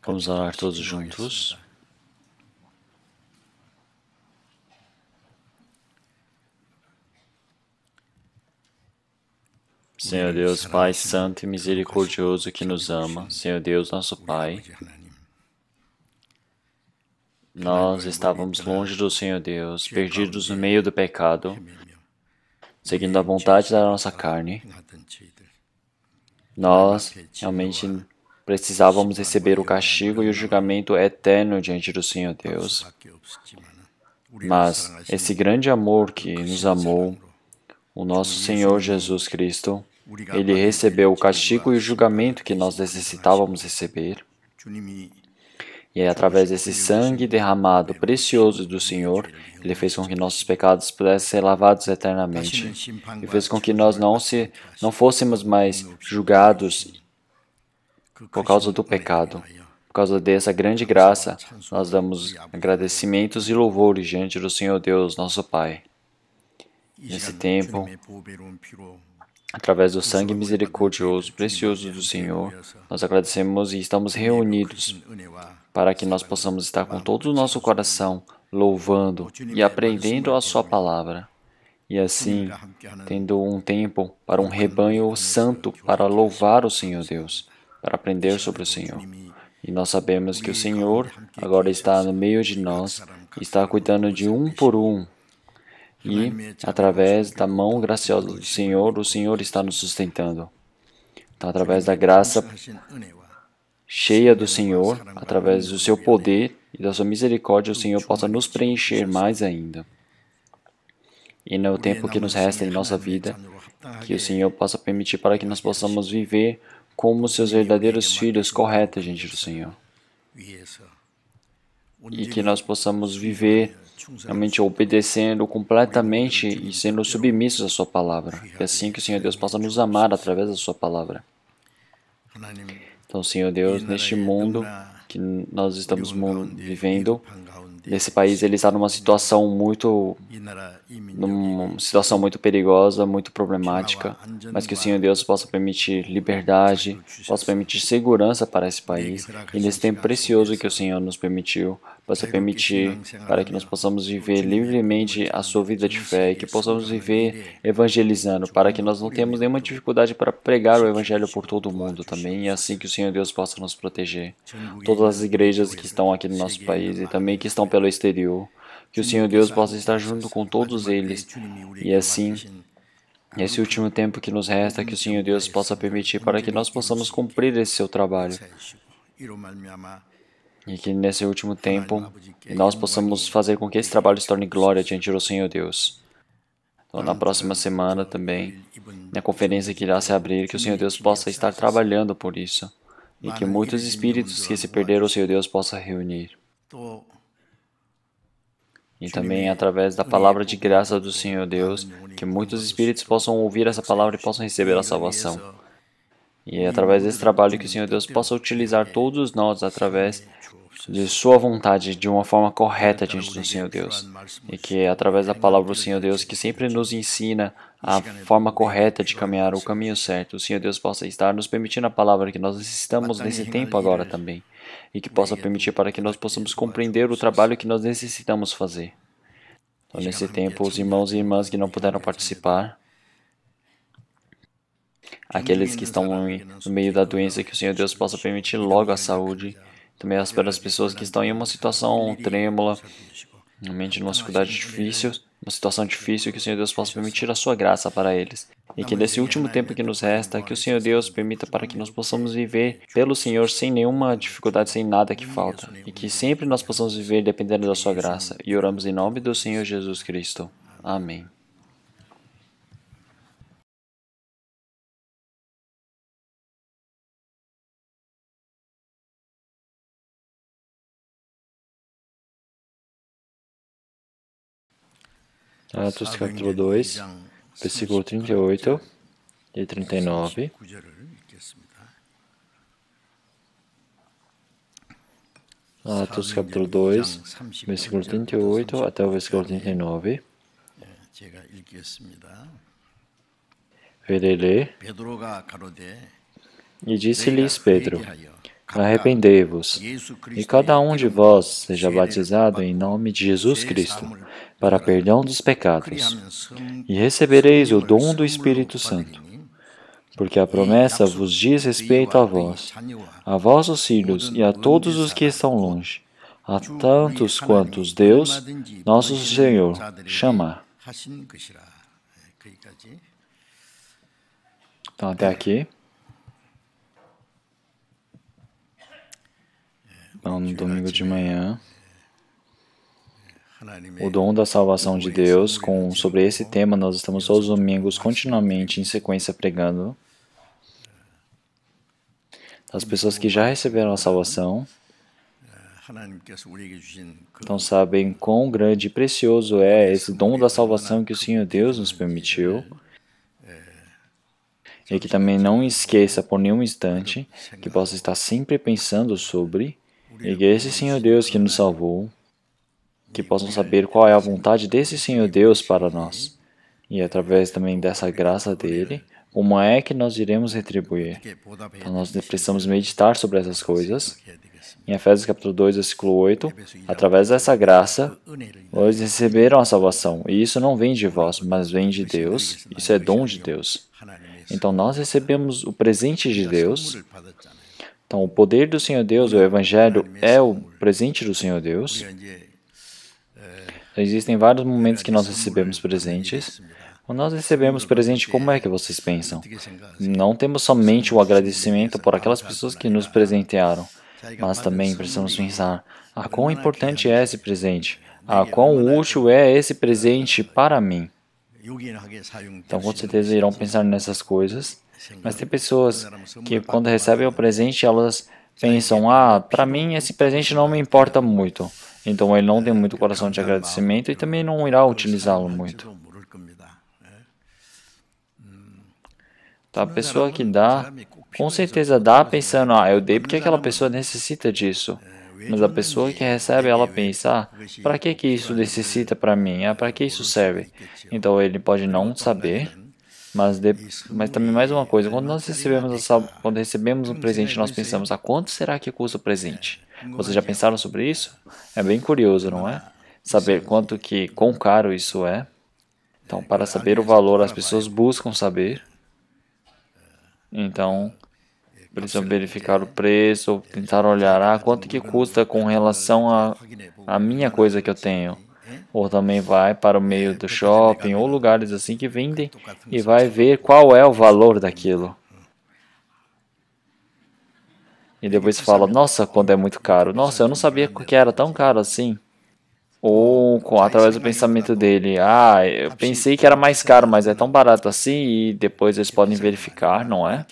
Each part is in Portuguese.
Vamos orar todos juntos. Senhor Deus, Pai Santo e Misericordioso que nos ama, Senhor Deus, nosso Pai, nós estávamos longe do Senhor Deus, perdidos no meio do pecado, seguindo a vontade da nossa carne. Nós realmente precisávamos receber o castigo e o julgamento eterno diante do Senhor Deus. Mas esse grande amor que nos amou, o nosso Senhor Jesus Cristo, Ele recebeu o castigo e o julgamento que nós necessitávamos receber. E através desse sangue derramado precioso do Senhor, Ele fez com que nossos pecados pudessem ser lavados eternamente. E fez com que nós não fôssemos mais julgados por causa do pecado. Por causa dessa grande graça, nós damos agradecimentos e louvores diante do Senhor Deus, nosso Pai. Nesse tempo, através do sangue misericordioso, precioso do Senhor, nós agradecemos e estamos reunidos para que nós possamos estar com todo o nosso coração louvando e aprendendo a Sua palavra. E assim, tendo um tempo para um rebanho santo para louvar o Senhor Deus, para aprender sobre o Senhor. E nós sabemos que o Senhor agora está no meio de nós, está cuidando de um por um. E, através da mão graciosa do Senhor, o Senhor está nos sustentando. Então, através da graça cheia do Senhor, através do seu poder e da sua misericórdia, o Senhor possa nos preencher mais ainda. E no tempo que nos resta em nossa vida, que o Senhor possa permitir para que nós possamos viver como seus verdadeiros filhos corretos diante do Senhor. E que nós possamos viver realmente obedecendo completamente e sendo submissos à Sua palavra. E assim que o Senhor Deus possa nos amar através da Sua palavra. Então, Senhor Deus, neste mundo que nós estamos vivendo, nesse país ele está numa situação muito perigosa, muito problemática, mas que o Senhor Deus possa permitir liberdade, possa permitir segurança para esse país, e nesse tempo precioso que o Senhor nos permitiu, possa permitir para que nós possamos viver livremente a sua vida de fé e que possamos viver evangelizando, para que nós não tenhamos nenhuma dificuldade para pregar o evangelho por todo o mundo também, e assim que o Senhor Deus possa nos proteger. Todas as igrejas que estão aqui no nosso país e também que estão pelo exterior, que o Senhor Deus possa estar junto com todos eles, e assim, nesse último tempo que nos resta, que o Senhor Deus possa permitir para que nós possamos cumprir esse seu trabalho. E que nesse último tempo nós possamos fazer com que esse trabalho se torne glória diante do Senhor Deus. Então, na próxima semana também, na conferência que irá se abrir, que o Senhor Deus possa estar trabalhando por isso. E que muitos espíritos que se perderam, o Senhor Deus possa reunir. E também através da palavra de graça do Senhor Deus, que muitos espíritos possam ouvir essa palavra e possam receber a salvação. E é através desse trabalho que o Senhor Deus possa utilizar todos nós através de Sua vontade de uma forma correta diante do Senhor Deus. E que é através da palavra do Senhor Deus que sempre nos ensina a forma correta de caminhar, o caminho certo. O Senhor Deus possa estar nos permitindo a palavra que nós necessitamos nesse tempo agora também. E que possa permitir para que nós possamos compreender o trabalho que nós necessitamos fazer. Então, nesse tempo, os irmãos e irmãs que não puderam participar, aqueles que estão no meio da doença, que o Senhor Deus possa permitir logo a saúde. Também para as pessoas que estão em uma situação trêmula, realmente numa dificuldade difícil, uma situação difícil, que o Senhor Deus possa permitir a sua graça para eles. E que nesse último tempo que nos resta, que o Senhor Deus permita para que nós possamos viver pelo Senhor sem nenhuma dificuldade, sem nada que falta. E que sempre nós possamos viver dependendo da sua graça. E oramos em nome do Senhor Jesus Cristo. Amém. Atos capítulo 2, versículo 38 e 39. Atos capítulo 2, versículo 38 até o versículo 39. Verei ler. E disse-lhes Pedro: arrependei-vos, e cada um de vós seja batizado em nome de Jesus Cristo, para perdão dos pecados, e recebereis o dom do Espírito Santo, porque a promessa vos diz respeito a vós os filhos, e a todos os que estão longe, a tantos quantos Deus, nosso Senhor, chamar. Então, até aqui. Então, no domingo de manhã, o dom da salvação de Deus, sobre esse tema nós estamos todos os domingos continuamente em sequência pregando. As pessoas que já receberam a salvação, então sabem quão grande e precioso é esse dom da salvação que o Senhor Deus nos permitiu. E que também não esqueça por nenhum instante que possa estar sempre pensando sobre, e que esse Senhor Deus que nos salvou, que possam saber qual é a vontade desse Senhor Deus para nós. E através também dessa graça dele, como é que nós iremos retribuir? Então nós precisamos meditar sobre essas coisas. Em Efésios capítulo 2, versículo 8, através dessa graça, vocês receberam a salvação. E isso não vem de vós, mas vem de Deus. Isso é dom de Deus. Então nós recebemos o presente de Deus. Então o poder do Senhor Deus, o Evangelho, é o presente do Senhor Deus. Existem vários momentos que nós recebemos presentes. Quando nós recebemos presente, como é que vocês pensam? Não temos somente o agradecimento por aquelas pessoas que nos presentearam, mas também precisamos pensar, quão importante é esse presente? Quão útil é esse presente para mim? Então, com certeza irão pensar nessas coisas, mas tem pessoas que quando recebem o presente, elas pensam, para mim esse presente não me importa muito. Então ele não tem muito coração de agradecimento e também não irá utilizá-lo muito. Então a pessoa que dá, com certeza dá pensando, eu dei porque aquela pessoa necessita disso. Mas a pessoa que recebe, ela pensa, para que isso necessita para mim? Para que isso serve? Então ele pode não saber, mas também mais uma coisa, quando recebemos um presente, nós pensamos, quanto será que custa o presente? Vocês já pensaram sobre isso? É bem curioso, não é? Saber quão caro isso é. Então, para saber o valor, as pessoas buscam saber. Então, precisam verificar o preço, tentar olhar, quanto que custa com relação à minha coisa que eu tenho. Ou também vai para o meio do shopping, ou lugares assim que vendem, e vai ver qual é o valor daquilo. E depois fala, nossa, quando é muito caro. Nossa, eu não sabia que era tão caro assim. Ou através do pensamento dele, eu pensei que era mais caro, mas é tão barato assim, e depois eles podem verificar, não é?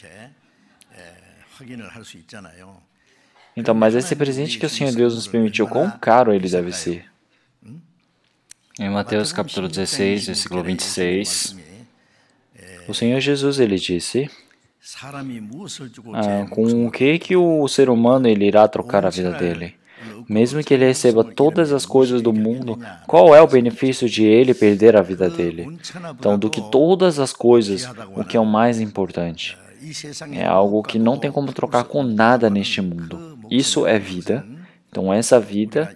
Então, mas esse presente que o Senhor Deus nos permitiu, quão caro ele deve ser? Em Mateus capítulo 16, versículo 26, o Senhor Jesus, ele disse, com o que o ser humano ele irá trocar a vida dele? Mesmo que ele receba todas as coisas do mundo, qual é o benefício de ele perder a vida dele? Então, do que todas as coisas, o que é o mais importante? É algo que não tem como trocar com nada neste mundo. Isso é vida. Então, essa vida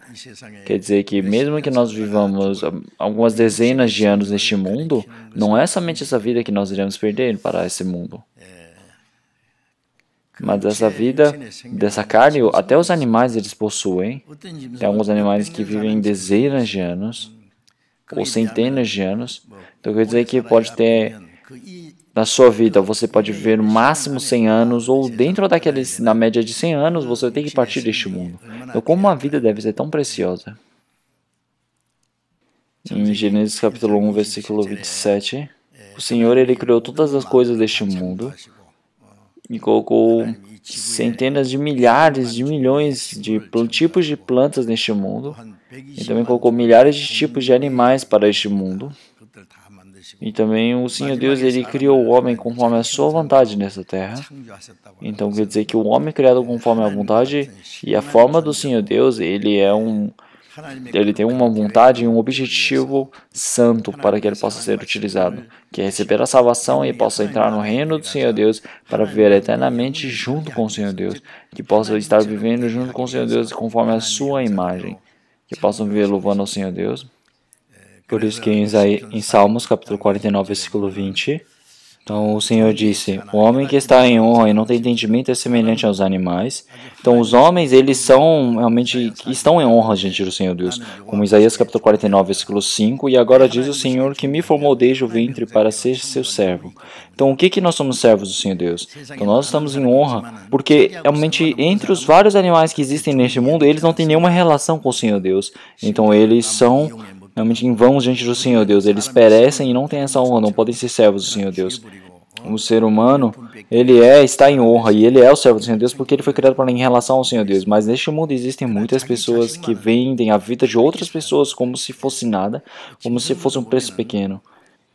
quer dizer que mesmo que nós vivamos algumas dezenas de anos neste mundo, não é somente essa vida que nós iremos perder para esse mundo. Mas essa vida, dessa carne, até os animais eles possuem. Tem alguns animais que vivem dezenas de anos, ou centenas de anos. Então quer dizer que pode ter, na sua vida, você pode viver no máximo 100 anos, ou dentro na média de 100 anos, você tem que partir deste mundo. Então como a vida deve ser tão preciosa? Em Gênesis capítulo 1, versículo 27, o Senhor ele criou todas as coisas deste mundo, e colocou centenas de milhares de milhões de tipos de plantas neste mundo. E também colocou milhares de tipos de animais para este mundo. E também o Senhor Deus ele criou o homem conforme a sua vontade nessa terra. Então quer dizer que o homem criado conforme a vontade e a forma do Senhor Deus, ele é Ele tem uma vontade e um objetivo santo para que ele possa ser utilizado, que é receber a salvação e possa entrar no reino do Senhor Deus para viver eternamente junto com o Senhor Deus, que possa estar vivendo junto com o Senhor Deus conforme a sua imagem, que possam viver louvando ao Senhor Deus. Por isso que em Salmos capítulo 49, versículo 20, então o Senhor disse, o homem que está em honra e não tem entendimento é semelhante aos animais. Então os homens, eles são realmente, estão em honra diante do Senhor Deus. Como Isaías capítulo 49, versículo 5, e agora diz o Senhor que me formou desde o ventre para ser seu servo. Então o que nós somos servos do Senhor Deus? Então nós estamos em honra, porque realmente entre os vários animais que existem neste mundo, eles não têm nenhuma relação com o Senhor Deus. Então eles são realmente em vão diante do Senhor Deus. Eles perecem e não têm essa honra, não podem ser servos do Senhor Deus. O ser humano, ele está em honra e ele é o servo do Senhor Deus porque ele foi criado para em relação ao Senhor Deus. Mas neste mundo existem muitas pessoas que vendem a vida de outras pessoas como se fosse nada, como se fosse um preço pequeno.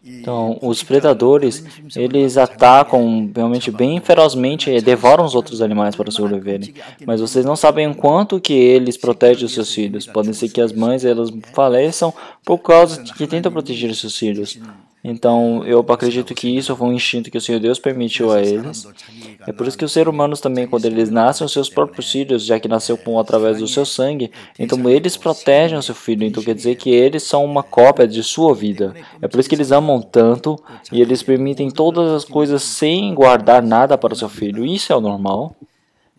Então, os predadores, eles atacam realmente bem ferozmente e devoram os outros animais para sobreviverem. Mas vocês não sabem o quanto que eles protegem os seus filhos. Pode ser que as mães elas faleçam por causa de que tentam proteger os seus filhos. Então, eu acredito que isso foi um instinto que o Senhor Deus permitiu a eles. É por isso que os seres humanos também, quando eles nascem, os seus próprios filhos, já que nasceu através do seu sangue, então eles protegem o seu filho. Então quer dizer que eles são uma cópia de sua vida. É por isso que eles amam tanto e eles permitem todas as coisas sem guardar nada para o seu filho. Isso é o normal.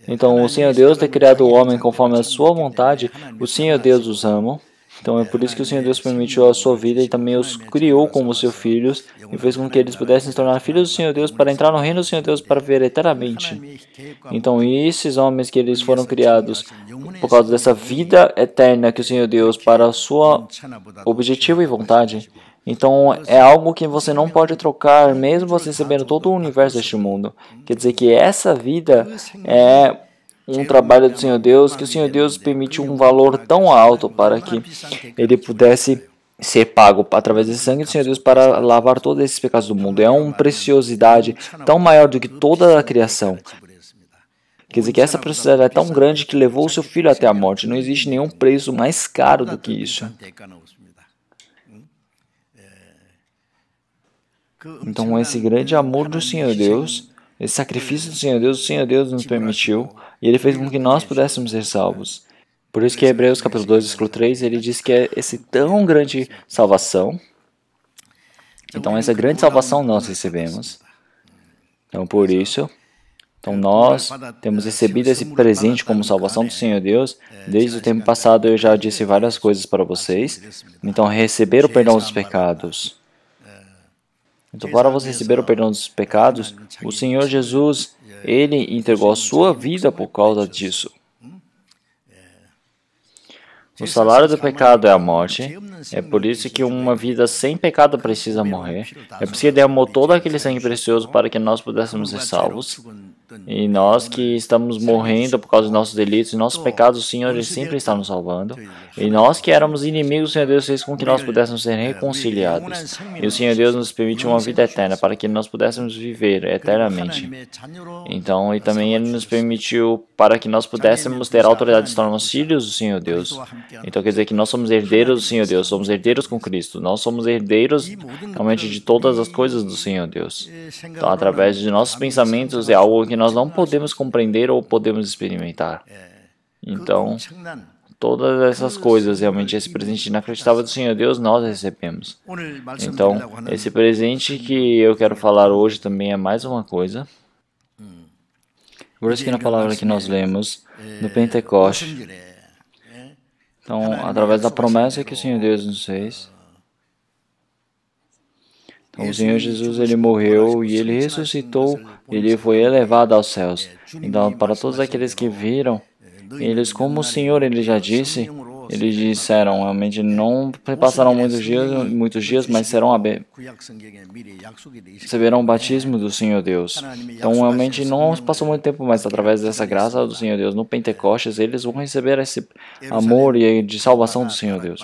Então o Senhor Deus ter criado o homem conforme a sua vontade, o Senhor Deus os ama. Então é por isso que o Senhor Deus permitiu a sua vida e também os criou como seus filhos e fez com que eles pudessem se tornar filhos do Senhor Deus para entrar no reino do Senhor Deus para viver eternamente. Então esses homens que eles foram criados por causa dessa vida eterna que o Senhor Deus para a sua objetivo e vontade, então é algo que você não pode trocar mesmo você recebendo todo o universo deste mundo. Quer dizer que essa vida é um trabalho do Senhor Deus, que o Senhor Deus permitiu um valor tão alto para que ele pudesse ser pago através desse sangue do Senhor Deus para lavar todos esses pecados do mundo. É uma preciosidade tão maior do que toda a criação. Quer dizer que essa preciosidade é tão grande que levou o seu filho até a morte. Não existe nenhum preço mais caro do que isso. Então esse grande amor do Senhor Deus, esse sacrifício do Senhor Deus nos permitiu e ele fez com que nós pudéssemos ser salvos. Por isso que em Hebreus capítulo 2, versículo 3, ele diz que é essa tão grande salvação. Então essa grande salvação nós recebemos. Então por isso, nós temos recebido esse presente como salvação do Senhor Deus. Desde o tempo passado eu já disse várias coisas para vocês. Então receber o perdão dos pecados. Então, para você receber o perdão dos pecados, o Senhor Jesus, ele entregou a sua vida por causa disso. O salário do pecado é a morte. É por isso que uma vida sem pecado precisa morrer. É por isso que ele derramou todo aquele sangue precioso para que nós pudéssemos ser salvos. E nós que estamos morrendo por causa dos nossos delitos e nossos pecados, o Senhor ele sempre está nos salvando. E nós que éramos inimigos, o Senhor Deus fez com que nós pudéssemos ser reconciliados. E o Senhor Deus nos permitiu uma vida eterna para que nós pudéssemos viver eternamente. Então, e também ele nos permitiu para que nós pudéssemos ter a autoridade de se tornarmos filhos do Senhor Deus. Então quer dizer que nós somos herdeiros do Senhor Deus, somos herdeiros com Cristo. Nós somos herdeiros realmente de todas as coisas do Senhor Deus. Então, através de nossos pensamentos é algo que nós não podemos compreender ou podemos experimentar. Então, todas essas coisas, realmente, esse presente inacreditável do Senhor Deus, nós recebemos. Então, esse presente que eu quero falar hoje também é mais uma coisa. Por isso que na palavra que nós lemos, no Pentecoste, então, através da promessa que o Senhor Deus nos fez, então, o Senhor Jesus, ele morreu e ele ressuscitou, ele foi elevado aos céus. Então, para todos aqueles que viram, eles, como o Senhor, ele já disse, eles disseram, realmente não passaram muitos dias, mas receberão o batismo do Senhor Deus. Então, realmente não passou muito tempo, mas através dessa graça do Senhor Deus, no Pentecostes, eles vão receber esse amor e de salvação do Senhor Deus.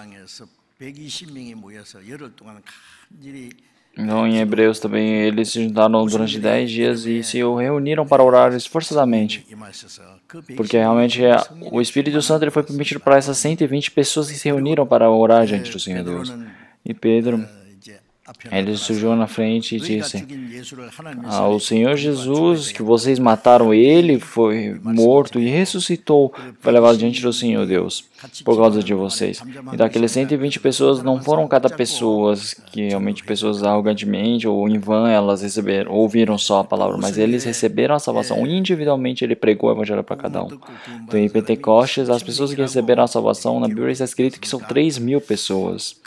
Então, em Hebreus também, eles se juntaram durante 10 dias e se reuniram para orar esforçadamente. Porque realmente o Espírito Santo ele foi permitido para essas 120 pessoas que se reuniram para orar diante do Senhor Deus. E Pedro, ele surgiu na frente e disse: o Senhor Jesus, que vocês mataram, ele foi morto e ressuscitou, foi levado diante do Senhor Deus, por causa de vocês. Então aqueles 120 pessoas não foram cada pessoa que realmente pessoas arrogantemente ou em vão elas receberam, ouviram só a palavra, mas eles receberam a salvação individualmente, ele pregou o evangelho para cada um. Então em Pentecostes, as pessoas que receberam a salvação, na Bíblia está escrito que são 3.000 pessoas.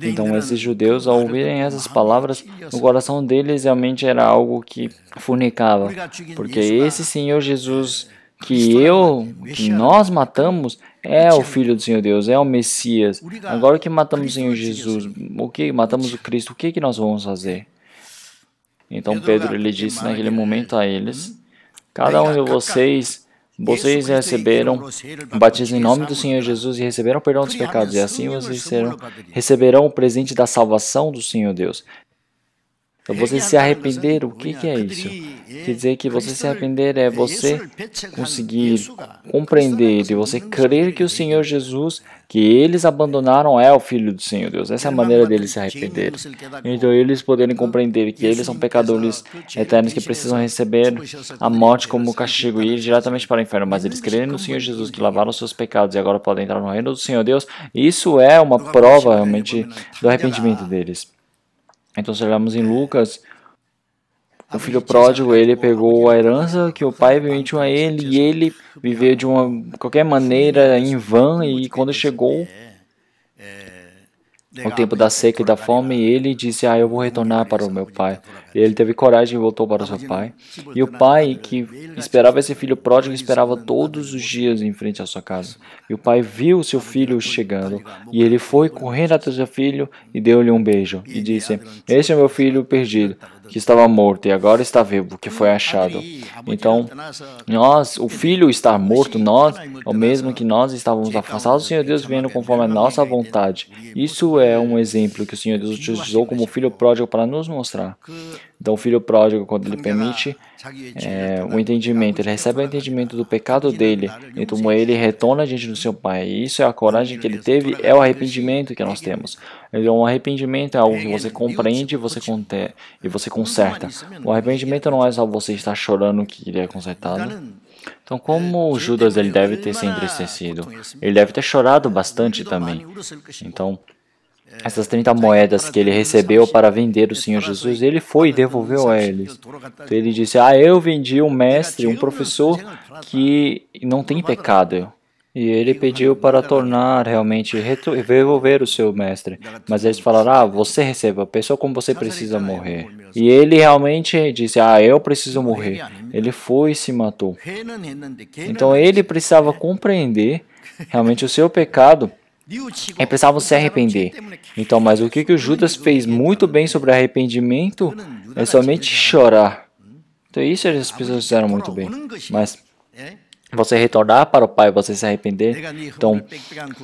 Então esses judeus, ao ouvirem essas palavras, no coração deles realmente era algo que fornicava, porque esse Senhor Jesus que nós matamos é o Filho do Senhor Deus, é o Messias. Agora que matamos o Senhor Jesus, matamos o Cristo, o que nós vamos fazer? Então Pedro ele disse naquele momento a eles: cada um de vocês receberam o batismo em nome do Senhor Jesus e receberam o perdão dos pecados, e assim vocês receberão o presente da salvação do Senhor Deus. Então, você se arrepender, o que é isso? Quer dizer que você se arrepender é você conseguir compreender e você crer que o Senhor Jesus, que eles abandonaram, é o Filho do Senhor Deus. Essa é a maneira deles se arrepender. Então, eles poderem compreender que eles são pecadores eternos que precisam receber a morte como castigo e ir diretamente para o inferno. Mas eles crerem no Senhor Jesus, que lavaram os seus pecados e agora podem entrar no reino do Senhor Deus, isso é uma prova realmente do arrependimento deles. Então, se olharmos em Lucas, o filho pródigo, ele pegou a herança que o pai permitiu a ele e ele viveu de qualquer maneira em vão, e quando chegou o tempo da seca e da fome, ele disse: eu vou retornar para o meu pai. E ele teve coragem e voltou para o seu pai. E o pai que esperava esse filho pródigo esperava todos os dias em frente à sua casa. E o pai viu seu filho chegando e ele foi correndo até seu filho e deu-lhe um beijo e disse: este é meu filho perdido, que estava morto e agora está vivo, que foi achado. Então, o filho estar morto, é o mesmo que nós estávamos afastados do Senhor Deus, vivendo conforme a nossa vontade. Isso é um exemplo que o Senhor Deus utilizou como filho pródigo para nos mostrar. Então, o filho pródigo, quando ele permite o entendimento, ele recebe o entendimento do pecado dele, então ele retorna diante do seu pai. E isso é a coragem que ele teve, é o arrependimento que nós temos. Então, o arrependimento é algo que você compreende e você conserta. O arrependimento não é só você estar chorando que ele é consertado. Então, como Judas ele deve ter se entristecido? Ele deve ter chorado bastante também. Então, essas 30 moedas que ele recebeu para vender o Senhor Jesus, ele foi e devolveu a eles. Então ele disse: eu vendi um mestre, um professor que não tem pecado. E ele pediu para tornar realmente, devolver o seu mestre. Mas eles falaram: você receba, a pessoa como você precisa morrer. E ele realmente disse: eu preciso morrer. Ele foi e se matou. Então ele precisava compreender realmente o seu pecado. E precisavam se arrepender. Então, mas o que o Judas fez muito bem sobre arrependimento é somente chorar. Então, isso as pessoas fizeram muito bem. Mas você retornar para o Pai, você se arrepender. Então,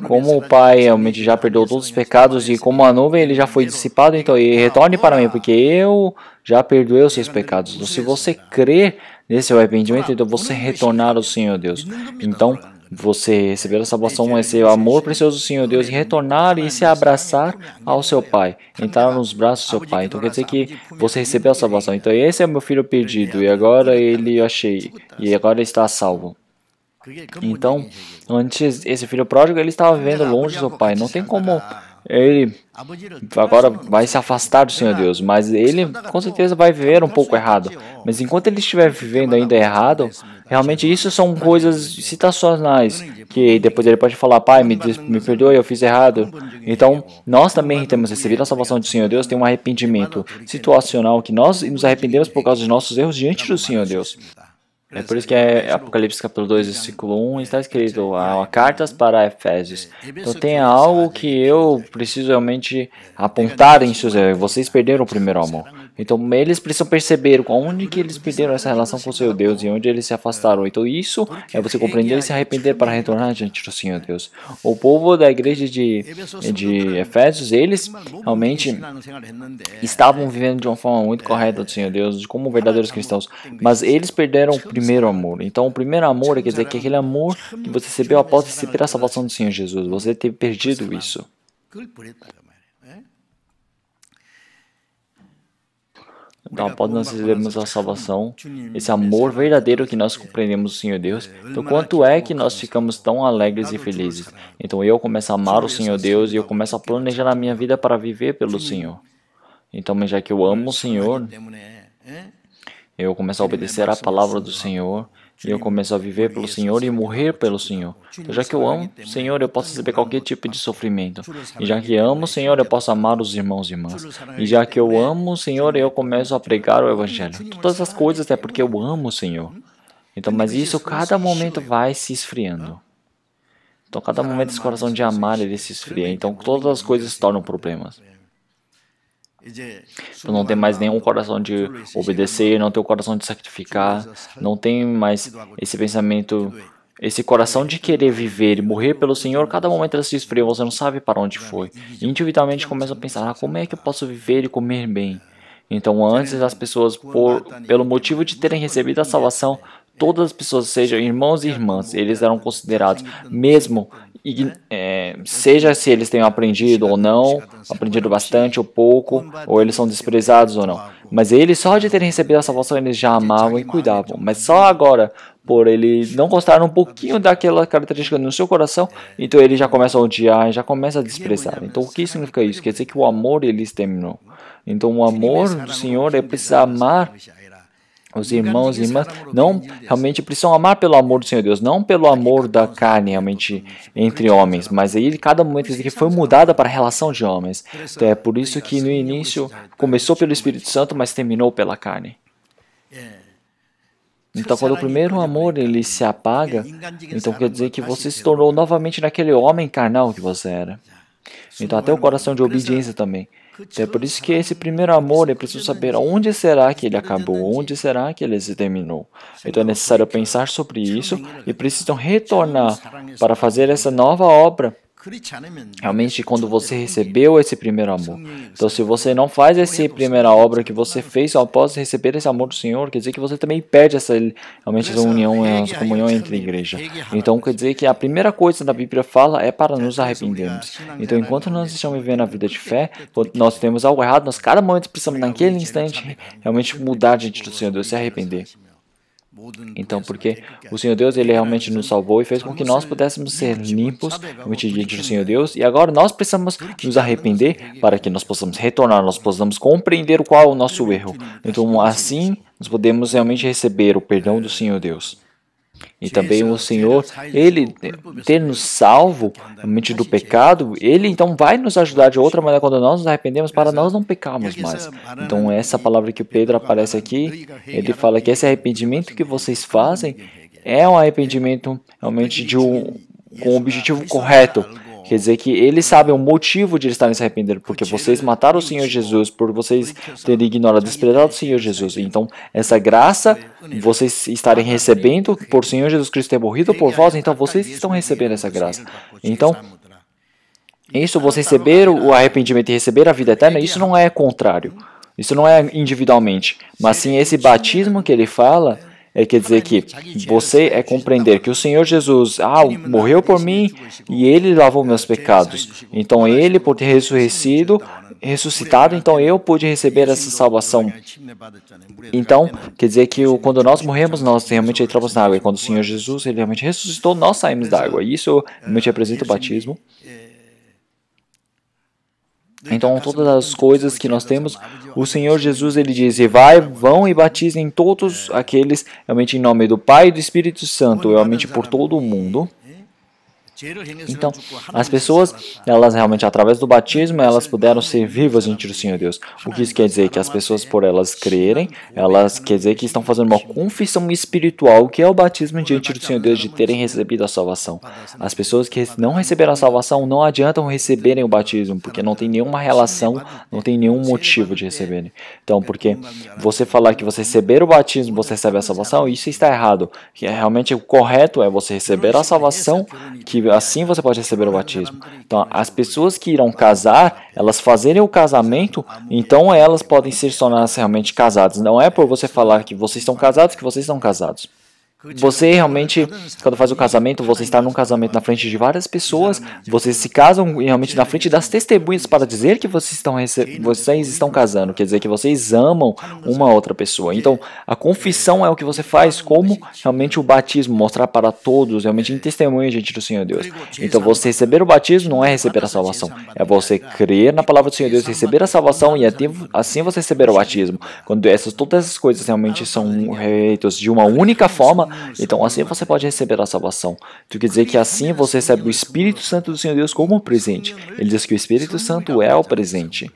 como o Pai realmente já perdoou todos os pecados e como a nuvem ele já foi dissipado, então ele retorne para mim, porque eu já perdoei os seus pecados. Então, se você crer nesse arrependimento, então você retornar ao Senhor Deus. Então, você receber a salvação, esse amor precioso do Senhor Deus, e retornar e se abraçar ao seu Pai, entrar nos braços do seu Pai. Então quer dizer que você recebeu a salvação. Então esse é o meu filho perdido e agora ele achei e agora ele está salvo. Então, antes esse filho pródigo ele estava vivendo longe do seu pai. Não tem como ele agora vai se afastar do Senhor Deus, mas ele com certeza vai viver um pouco errado. Mas enquanto ele estiver vivendo ainda errado, realmente isso são coisas situacionais, que depois ele pode falar: pai, me perdoe, eu fiz errado. Então, nós também temos recebido a salvação do Senhor Deus, tem um arrependimento situacional, que nós nos arrependemos por causa dos nossos erros diante do Senhor Deus. É por isso que Apocalipse capítulo 2, versículo 1 está escrito: cartas para Efésios. Então tem algo que eu preciso realmente apontar em seus erros. Vocês perderam o primeiro amor. Então, eles precisam perceber onde que eles perderam essa relação com o seu Deus e onde eles se afastaram. Então, isso é você compreender e se arrepender para retornar diante do Senhor Deus. O povo da igreja de Efésios, eles realmente estavam vivendo de uma forma muito correta do Senhor Deus, como verdadeiros cristãos, mas eles perderam o primeiro amor. Então, o primeiro amor quer dizer que aquele amor que você recebeu após receber a salvação do Senhor Jesus, você teve perdido isso. Então, após nós recebermos a salvação, esse amor verdadeiro que nós compreendemos do Senhor Deus, então quanto é que nós ficamos tão alegres e felizes? Então eu começo a amar o Senhor Deus e eu começo a planejar a minha vida para viver pelo Senhor. Então, já que eu amo o Senhor, eu começo a obedecer a palavra do Senhor, e eu começo a viver pelo Senhor e morrer pelo Senhor. Então, já que eu amo o Senhor, eu posso receber qualquer tipo de sofrimento. E já que amo o Senhor, eu posso amar os irmãos e irmãs. E já que eu amo o Senhor, eu começo a pregar o Evangelho. Todas as coisas é porque eu amo o Senhor. Então, mas isso, cada momento vai se esfriando. Então, cada momento esse coração de amar, ele se esfria. Então, todas as coisas se tornam problemas. Então, não tem mais nenhum coração de obedecer, não tem o coração de sacrificar, não tem mais esse pensamento, esse coração de querer viver e morrer pelo Senhor. Cada momento ela se esfria, você não sabe para onde foi. E individualmente começa a pensar, como é que eu posso viver e comer bem? Então, antes as pessoas, pelo motivo de terem recebido a salvação, todas as pessoas, sejam irmãos e irmãs, eles eram considerados, mesmo seja se eles tenham aprendido ou não, aprendido bastante ou pouco, ou eles são desprezados ou não. Mas eles, só de terem recebido a salvação, eles já amavam e cuidavam. Mas só agora, por ele não gostar um pouquinho daquela característica no seu coração, então ele já começa a odiar, já começa a desprezar. Então o que significa isso? Quer dizer que o amor eles terminou. Então o amor do Senhor é precisar amar os irmãos e irmãs, não realmente precisam amar pelo amor do Senhor Deus, não pelo amor da carne, realmente, entre homens, mas aí cada momento que foi mudada para a relação de homens. Então é por isso que no início começou pelo Espírito Santo, mas terminou pela carne. Então quando o primeiro amor ele se apaga, então quer dizer que você se tornou novamente naquele homem carnal que você era. Então até o coração de obediência também. Então, é por isso que esse primeiro amor, é preciso saber onde será que ele acabou, onde será que ele se terminou. Então é necessário pensar sobre isso e precisam retornar para fazer essa nova obra. Realmente, quando você recebeu esse primeiro amor. Então, se você não faz essa primeira obra que você fez após receber esse amor do Senhor, quer dizer que você também perde realmente essa união, essa comunhão entre a igreja. Então, quer dizer que a primeira coisa da Bíblia fala é para nos arrependermos. Então, enquanto nós estamos vivendo a vida de fé, quando nós temos algo errado, nós cada momento precisamos, naquele instante, realmente mudar diante do Senhor Deus, se arrepender. Então, porque o Senhor Deus, ele realmente nos salvou e fez com que nós pudéssemos ser limpos realmente diante do Senhor Deus, e agora nós precisamos nos arrepender para que nós possamos retornar, nós possamos compreender qual é o nosso erro. Então, assim, nós podemos realmente receber o perdão do Senhor Deus. E também o Senhor, ele ter nos salvo realmente do pecado, ele então vai nos ajudar de outra maneira quando nós nos arrependemos para nós não pecarmos mais. Então essa palavra que o Pedro aparece aqui, ele fala que esse arrependimento que vocês fazem é um arrependimento realmente com o objetivo correto. Quer dizer que eles sabem o motivo de eles estarem se arrependendo, porque vocês mataram o Senhor Jesus, por vocês terem ignorado, desprezado o Senhor Jesus. Então, essa graça, vocês estarem recebendo, por o Senhor Jesus Cristo ter morrido por vós, então vocês estão recebendo essa graça. Então, isso, você receber o arrependimento e receber a vida eterna, isso não é contrário. Isso não é individualmente, mas sim esse batismo que ele fala, quer dizer que você é compreender que o Senhor Jesus morreu por mim e Ele lavou meus pecados. Então Ele, por ter ressuscitado, então eu pude receber essa salvação. Então, quer dizer que quando nós morremos, nós realmente entramos na água. E quando o Senhor Jesus ele realmente ressuscitou, nós saímos da água. Isso realmente representa o batismo. Então, todas as coisas que nós temos, o Senhor Jesus, ele diz, vão e batizem todos aqueles, realmente em nome do Pai e do Espírito Santo, realmente por todo o mundo. Então, as pessoas, elas realmente, através do batismo, elas puderam ser vivas diante do Senhor Deus. O que isso quer dizer? Que as pessoas, por elas crerem, elas quer dizer que estão fazendo uma confissão espiritual, que é o batismo diante do Senhor Deus, de terem recebido a salvação. As pessoas que não receberam a salvação, não adiantam receberem o batismo, porque não tem nenhuma relação, não tem nenhum motivo de receberem. Então, porque você falar que você receber o batismo, você recebe a salvação, isso está errado. Realmente o correto é você receber a salvação, que assim você pode receber o batismo. Então, as pessoas que irão casar, elas fazerem o casamento, então elas podem se tornar realmente casadas. Não é por você falar que vocês estão casados que vocês estão casados. Você realmente, quando faz o casamento, você está num casamento na frente de várias pessoas, vocês se casam realmente na frente das testemunhas para dizer que vocês estão casando, quer dizer que vocês amam uma outra pessoa. Então, a confissão é o que você faz, como realmente o batismo, mostrar para todos, realmente em testemunho diante do Senhor Deus. Então, você receber o batismo não é receber a salvação, é você crer na palavra do Senhor Deus, receber a salvação e assim você receber o batismo. Quando todas essas coisas realmente são feitas de uma única forma, então assim você pode receber a salvação. Isso quer dizer que assim você recebe o Espírito Santo do Senhor Deus como um presente. Ele diz que o Espírito Santo é o presente.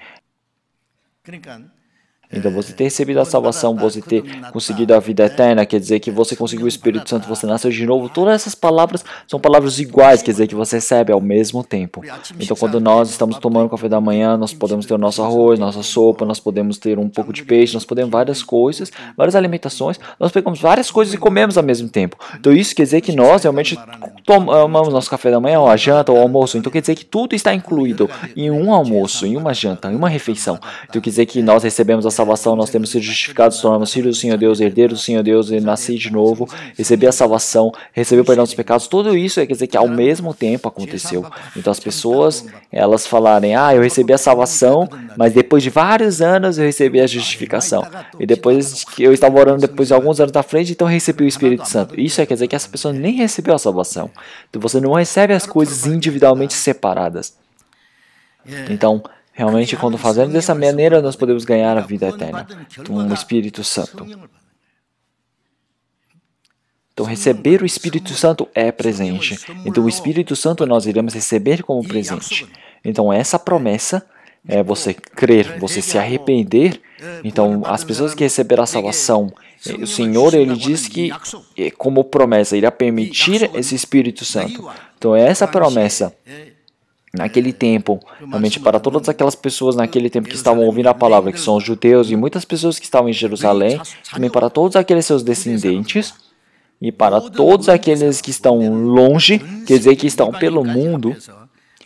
Então, você ter recebido a salvação, você ter conseguido a vida eterna, quer dizer que você conseguiu o Espírito Santo, você nasceu de novo. Todas essas palavras são palavras iguais, quer dizer que você recebe ao mesmo tempo. Então, quando nós estamos tomando café da manhã, nós podemos ter o nosso arroz, nossa sopa, nós podemos ter um pouco de peixe, nós podemos várias coisas, várias alimentações. Nós pegamos várias coisas e comemos ao mesmo tempo. Então, isso quer dizer que nós realmente tomamos nosso café da manhã, ou a janta, ou o almoço. Então, quer dizer que tudo está incluído em um almoço, em uma janta, em uma refeição. Então, quer dizer que nós recebemos a salvação, nós temos sido justificados, tornamos filhos do Senhor Deus, herdeiros do Senhor Deus, e nasci de novo, recebi a salvação, recebi o perdão dos pecados, tudo isso quer dizer que ao mesmo tempo aconteceu. Então as pessoas, elas falarem, eu recebi a salvação, mas depois de vários anos eu recebi a justificação. E depois que eu estava orando depois de alguns anos da frente, então eu recebi o Espírito Santo. Isso quer dizer que essa pessoa nem recebeu a salvação. Então você não recebe as coisas individualmente separadas. Então, realmente, quando fazemos dessa maneira, nós podemos ganhar a vida eterna. Então, o Espírito Santo. Então, receber o Espírito Santo é presente. Então, o Espírito Santo nós iremos receber como presente. Então, essa promessa é você crer, você se arrepender. Então, as pessoas que receberam a salvação, o Senhor, ele diz que, como promessa, irá permitir esse Espírito Santo. Então, essa promessa naquele tempo, realmente para todas aquelas pessoas naquele tempo que estavam ouvindo a palavra, que são os judeus e muitas pessoas que estavam em Jerusalém, também para todos aqueles seus descendentes e para todos aqueles que estão longe, quer dizer que estão pelo mundo,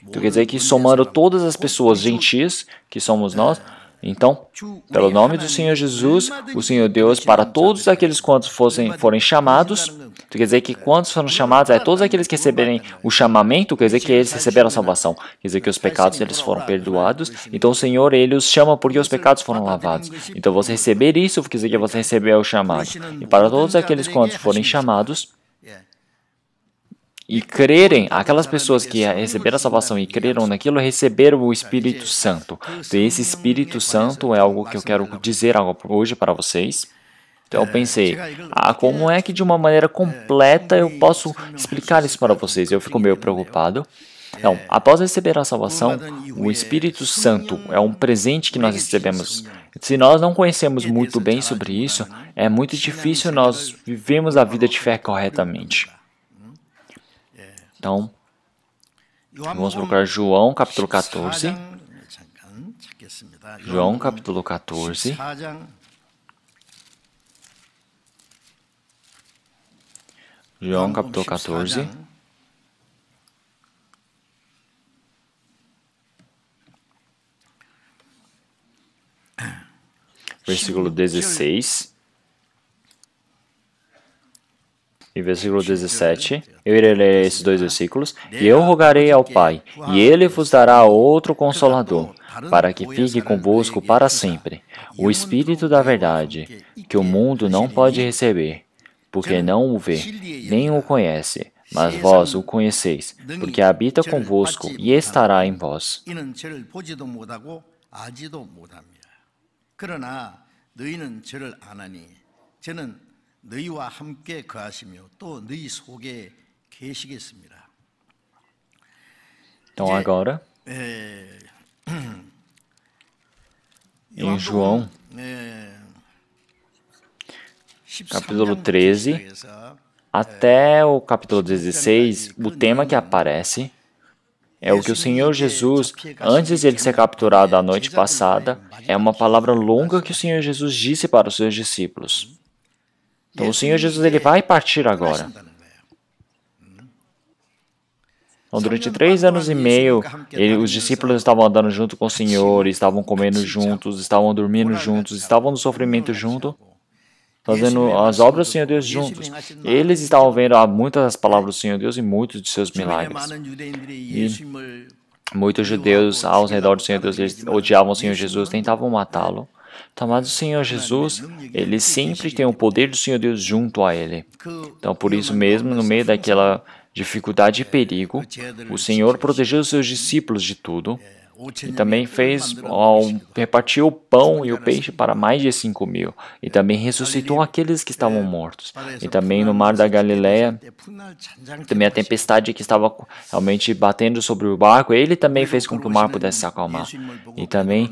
então quer dizer que somando todas as pessoas gentis, que somos nós, então, pelo nome do Senhor Jesus, o Senhor Deus, para todos aqueles quantos forem chamados, quer dizer que quantos foram chamados, todos aqueles que receberem o chamamento, quer dizer que eles receberam a salvação, quer dizer que os pecados eles foram perdoados, então o Senhor ele os chama porque os pecados foram lavados. Então você receber isso, quer dizer que você recebeu o chamado. E para todos aqueles quantos forem chamados, e crerem, aquelas pessoas que receberam a salvação e creram naquilo, receberam o Espírito Santo. Então, esse Espírito Santo é algo que eu quero dizer hoje para vocês. Então, eu pensei, como é que de uma maneira completa eu posso explicar isso para vocês? Eu fico meio preocupado. Então, após receber a salvação, o Espírito Santo é um presente que nós recebemos. Se nós não conhecemos muito bem sobre isso, é muito difícil nós vivermos a vida de fé corretamente. Então, vamos procurar João capítulo 14. João capítulo 14. João capítulo 14. Versículo 16. E versículo 17, eu irei ler esses dois versículos. E eu rogarei ao Pai, e Ele vos dará outro Consolador, para que fique convosco para sempre, o Espírito da verdade, que o mundo não pode receber, porque não o vê, nem o conhece, mas vós o conheceis, porque habita convosco e estará em vós. 너희와 함께 거하시며 또 너희 속에 계시겠습니다. Então agora, em João, capítulo 13, até o capítulo 16, o tema que aparece é o que o Senhor Jesus, antes de ele ser capturado a noite passada, é uma palavra longa que o Senhor Jesus disse para os seus discípulos. Então o Senhor Jesus ele vai partir agora. Então, durante 3 anos e meio, os discípulos estavam andando junto com o Senhor, estavam comendo juntos, estavam dormindo juntos, estavam no sofrimento junto, fazendo as obras do Senhor Deus juntos. Eles estavam vendo muitas das palavras do Senhor Deus e muitos de seus milagres. E muitos judeus ao redor do Senhor Deus, eles odiavam o Senhor Jesus, tentavam matá-lo. Então, mas o Senhor Jesus, ele sempre tem o poder do Senhor Deus junto a ele. Então, por isso mesmo, no meio daquela dificuldade e perigo, o Senhor protegeu os seus discípulos de tudo e também repartiu o pão e o peixe para mais de 5.000 e também ressuscitou aqueles que estavam mortos. E também no mar da Galileia, também a tempestade que estava realmente batendo sobre o barco, ele também fez com que o mar pudesse se acalmar. E também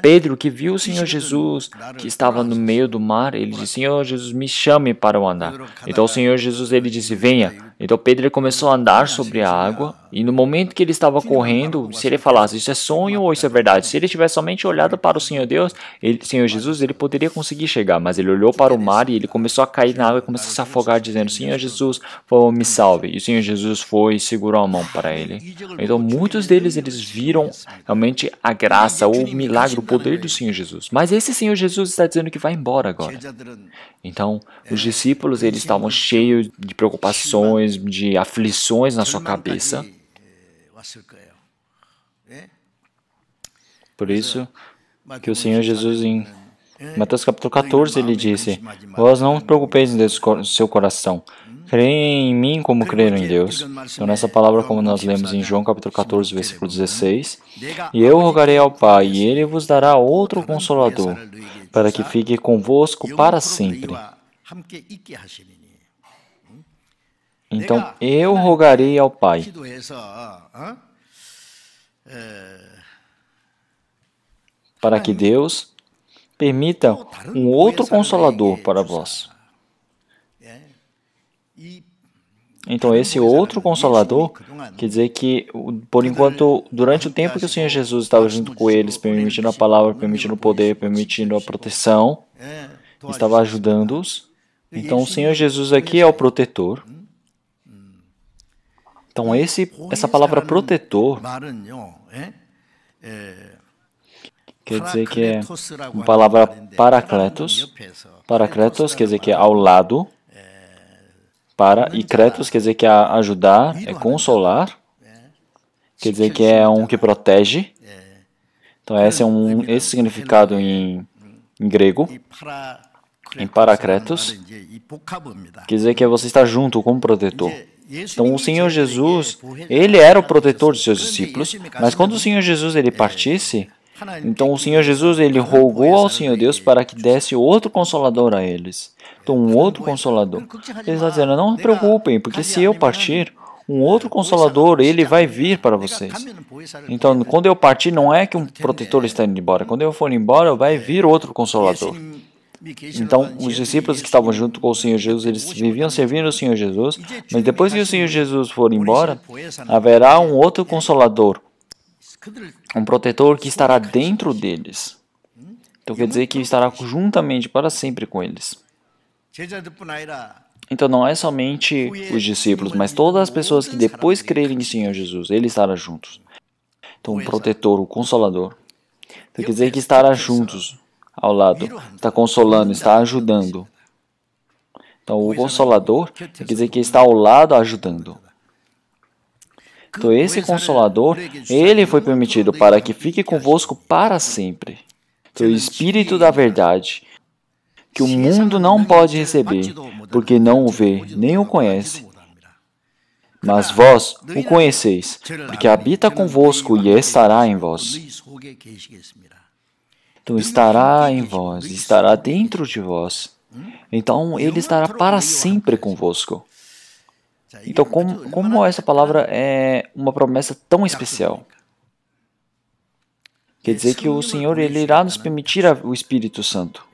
Pedro, que viu o Senhor Jesus que estava no meio do mar, ele disse: Senhor Jesus, me chame para eu andar. Então o Senhor Jesus ele disse: venha. Então Pedro começou a andar sobre a água, e no momento que ele estava correndo, se ele falasse isso é sonho ou isso é verdade, se ele tivesse somente olhado para o Senhor Deus, Senhor Jesus, ele poderia conseguir chegar, mas ele olhou para o mar e ele começou a cair na água e começou a se afogar, dizendo: Senhor Jesus, me salve. E o Senhor Jesus foi e segurou a mão para ele. Então muitos deles eles viram realmente a graça, o milagre, o poder do Senhor Jesus. Mas esse Senhor Jesus está dizendo que vai embora agora. Então, os discípulos eles estavam cheios de preocupações, de aflições na sua cabeça. Por isso que o Senhor Jesus em Mateus capítulo 14 ele disse: vós não vos preocupeis em seu coração, creem em mim como creram em Deus. Então nessa palavra, como nós lemos em João capítulo 14, versículo 16, e eu rogarei ao Pai, e ele vos dará outro Consolador, para que fique convosco para sempre. Então eu rogarei ao Pai, para que Deus permita um outro Consolador para vós. Então, esse outro Consolador quer dizer que, por enquanto, durante o tempo que o Senhor Jesus estava junto com eles, permitindo a palavra, permitindo o poder, permitindo a proteção, estava ajudando-os. Então, o Senhor Jesus aqui é o protetor. Então, essa palavra protetor quer dizer que é uma palavra paracletos. Paracletos quer dizer que é ao lado. E cretos quer dizer que é ajudar, é consolar. Quer dizer que é um que protege. Então esse é significado em grego. Em paracletos. Quer dizer que você está junto com o protetor. Então o Senhor Jesus, ele era o protetor dos seus discípulos. Mas quando o Senhor Jesus ele partisse, então o Senhor Jesus ele rogou ao Senhor Deus para que desse outro Consolador a eles. Então um outro Consolador. Ele está dizendo: não se preocupem, porque se eu partir, um outro Consolador ele vai vir para vocês. Então quando eu partir, não é que um protetor está indo embora. Quando eu for embora, vai vir outro Consolador. Então os discípulos que estavam junto com o Senhor Jesus, eles viviam servindo o Senhor Jesus, mas depois que o Senhor Jesus for embora, haverá um outro Consolador, um protetor que estará dentro deles. Então quer dizer que estará juntamente para sempre com eles. Então não é somente os discípulos, mas todas as pessoas que depois crerem em Senhor Jesus, ele estará juntos. Então o protetor, o Consolador. Então quer dizer que estará juntos, ao lado, está consolando, está ajudando. Então o Consolador quer dizer que está ao lado ajudando. Então esse Consolador, ele foi permitido para que fique convosco para sempre. Então o Espírito da verdade, que o mundo não pode receber, porque não o vê, nem o conhece. Mas vós o conheceis, porque habita convosco e estará em vós. Então estará em vós, estará dentro de vós. Então ele estará para sempre convosco. Então, como essa palavra é uma promessa tão especial? Quer dizer que o Senhor ele irá nos permitir o Espírito Santo.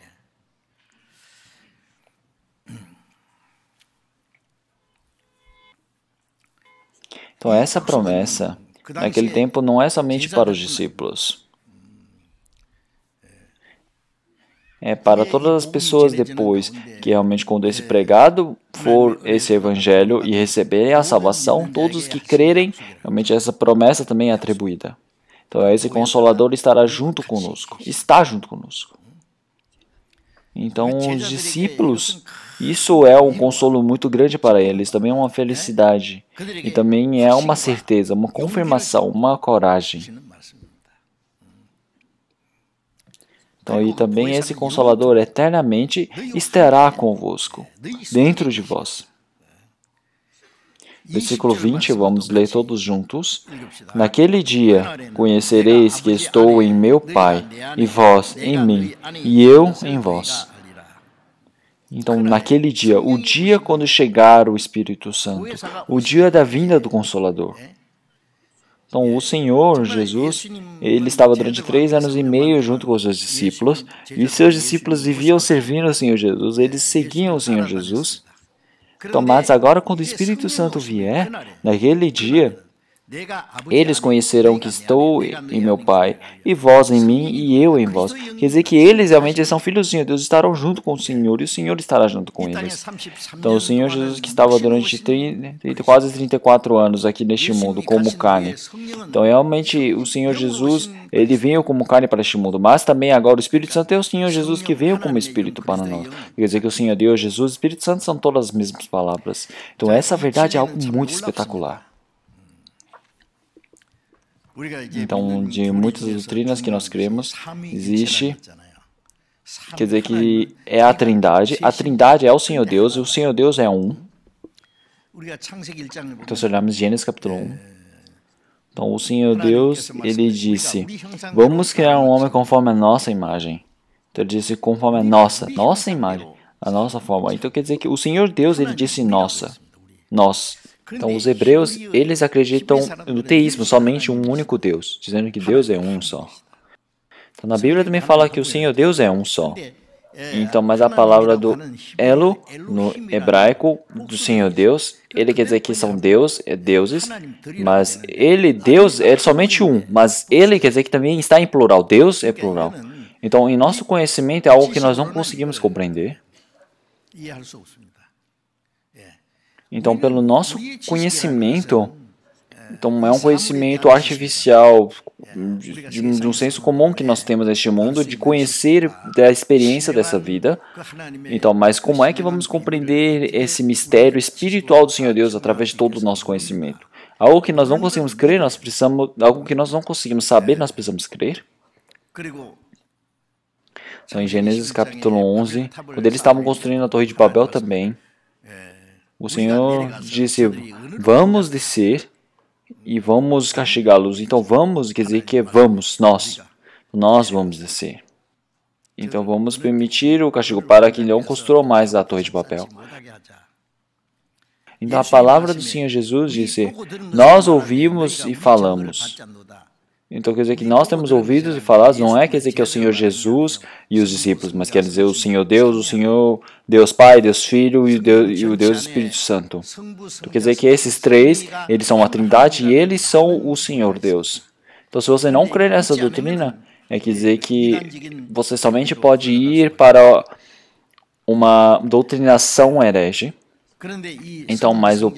Então, essa promessa, naquele tempo, não é somente para os discípulos. É para todas as pessoas depois que realmente, quando esse pregado for esse evangelho e receberem a salvação, todos que crerem, realmente essa promessa também é atribuída. Então, esse Consolador estará junto conosco, está junto conosco. Então, os discípulos, isso é um consolo muito grande para eles, também é uma felicidade, e também é uma certeza, uma confirmação, uma coragem. Então, e também esse Consolador eternamente estará convosco, dentro de vós. Versículo 20, vamos ler todos juntos. Naquele dia conhecereis que estou em meu Pai, e vós em mim, e eu em vós. Então, naquele dia, o dia quando chegar o Espírito Santo, o dia da vinda do Consolador. Então, o Senhor Jesus, ele estava durante 3 anos e meio junto com os seus discípulos, e os seus discípulos viviam servindo o Senhor Jesus, eles seguiam o Senhor Jesus. Então, mas agora, quando o Espírito Santo vier, naquele dia, eles conhecerão que estou em meu Pai, e vós em mim, e eu em vós. Quer dizer que eles realmente são filhos do Senhor, Deus estarão junto com o Senhor, e o Senhor estará junto com eles. Então, o Senhor Jesus, que estava durante quase 34 anos aqui neste mundo, como carne. Então, realmente, o Senhor Jesus, ele veio como carne para este mundo, mas também agora o Espírito Santo é o Senhor Jesus que veio como Espírito para nós. Quer dizer que o Senhor Deus, Jesus e o Espírito Santo são todas as mesmas palavras. Então, essa verdade é algo muito espetacular. Então, de muitas doutrinas que nós cremos, existe, quer dizer que é a Trindade é o Senhor Deus, e o Senhor Deus é um. Então, se olharmos Gênesis capítulo 1, então o Senhor Deus, ele disse, vamos criar um homem conforme a nossa imagem. Então, ele disse conforme a nossa imagem, a nossa forma. Então, quer dizer que o Senhor Deus, ele disse nós. Então, os hebreus, eles acreditam no teísmo, somente um único Deus, dizendo que Deus é um só. Então, na Bíblia também fala que o Senhor Deus é um só. Então, mas a palavra do Elo, no hebraico, do Senhor Deus, ele quer dizer que são deuses, mas Deus, é somente um, mas ele quer dizer que também está em plural, Deus é plural. Então, em nosso conhecimento é algo que nós não conseguimos compreender. Então, pelo nosso conhecimento, então é um conhecimento artificial, de um senso comum que nós temos neste mundo, de conhecer da experiência dessa vida. Então, mas como é que vamos compreender esse mistério espiritual do Senhor Deus através de todo o nosso conhecimento? Algo que nós não conseguimos crer, algo que nós não conseguimos saber, nós precisamos crer. Então, em Gênesis capítulo 11, quando eles estavam construindo a Torre de Babel também, o Senhor disse, vamos descer e vamos castigá-los. Então, vamos, quer dizer que vamos, nós vamos descer. Então, vamos permitir o castigo para que não construa mais a Torre de Babel. Então, a palavra do Senhor Jesus disse, nós ouvimos e falamos. Então, quer dizer que nós temos ouvidos e falados, não quer dizer que é o Senhor Jesus e os discípulos, mas quer dizer o Senhor Deus, o Senhor Deus Pai, Deus Filho e o Deus Espírito Santo. Então, quer dizer que esses três, eles são a Trindade e eles são o Senhor Deus. Então, se você não crer nessa doutrina, quer dizer que você somente pode ir para uma doutrinação herege. Então, mas o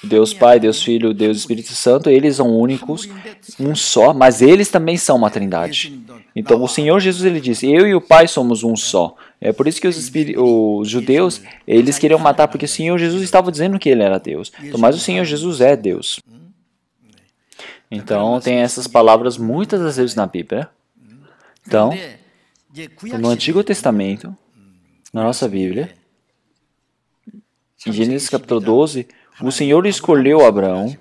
Deus Pai, Deus Filho, Deus Espírito Santo, eles são únicos, um só, mas eles também são uma trindade. Então, o Senhor Jesus, ele disse, eu e o Pai somos um só. É por isso que os judeus, eles queriam matar, porque o Senhor Jesus estava dizendo que ele era Deus. Então, mas o Senhor Jesus é Deus. Então, tem essas palavras muitas das vezes na Bíblia. Então, no Antigo Testamento, na nossa Bíblia, em Gênesis capítulo 12, o Senhor escolheu Abraão,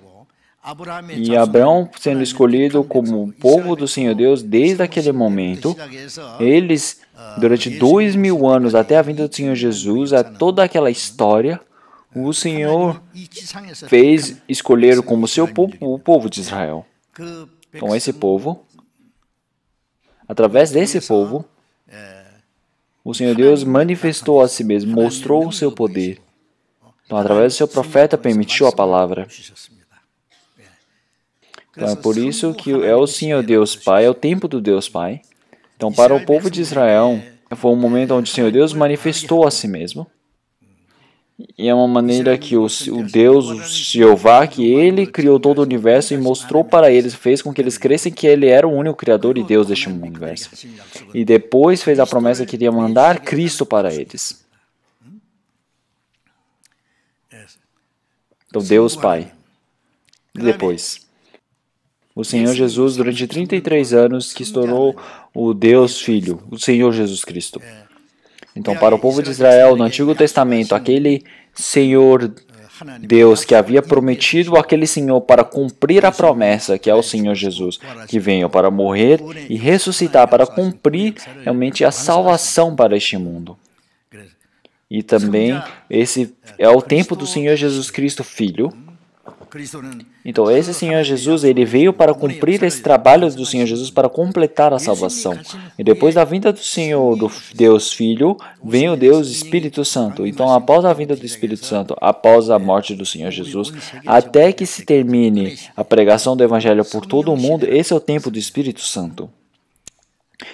e Abraão sendo escolhido como povo do Senhor Deus desde aquele momento, eles, durante 2000 anos, até a vinda do Senhor Jesus, a toda aquela história, o Senhor fez escolher como seu povo o povo de Israel. Então, esse povo, através desse povo, o Senhor Deus manifestou a si mesmo, mostrou o seu poder. Então, através do seu profeta, permitiu a palavra. Então, é por isso que é o Senhor Deus Pai, é o tempo do Deus Pai. Então, para o povo de Israel, foi um momento onde o Senhor Deus manifestou a si mesmo. E é uma maneira que o Deus, o Jeová, que Ele criou todo o universo e mostrou para eles, fez com que eles crescem que Ele era o único Criador e Deus deste universo. E depois fez a promessa que iria mandar Cristo para eles. Então, Deus Pai. E depois, o Senhor Jesus, durante 33 anos, que se tornou o Deus Filho, o Senhor Jesus Cristo. Então, para o povo de Israel, no Antigo Testamento, aquele Senhor Deus que havia prometido aquele Senhor para cumprir a promessa, que é o Senhor Jesus, que veio para morrer e ressuscitar, para cumprir realmente a salvação para este mundo. E também, esse é o tempo do Senhor Jesus Cristo, Filho. Então, esse Senhor Jesus, ele veio para cumprir esse trabalho do Senhor Jesus, para completar a salvação. E depois da vinda do Senhor, do Deus Filho, vem o Deus Espírito Santo. Então, após a vinda do Espírito Santo, após a morte do Senhor Jesus, até que se termine a pregação do Evangelho por todo o mundo, esse é o tempo do Espírito Santo.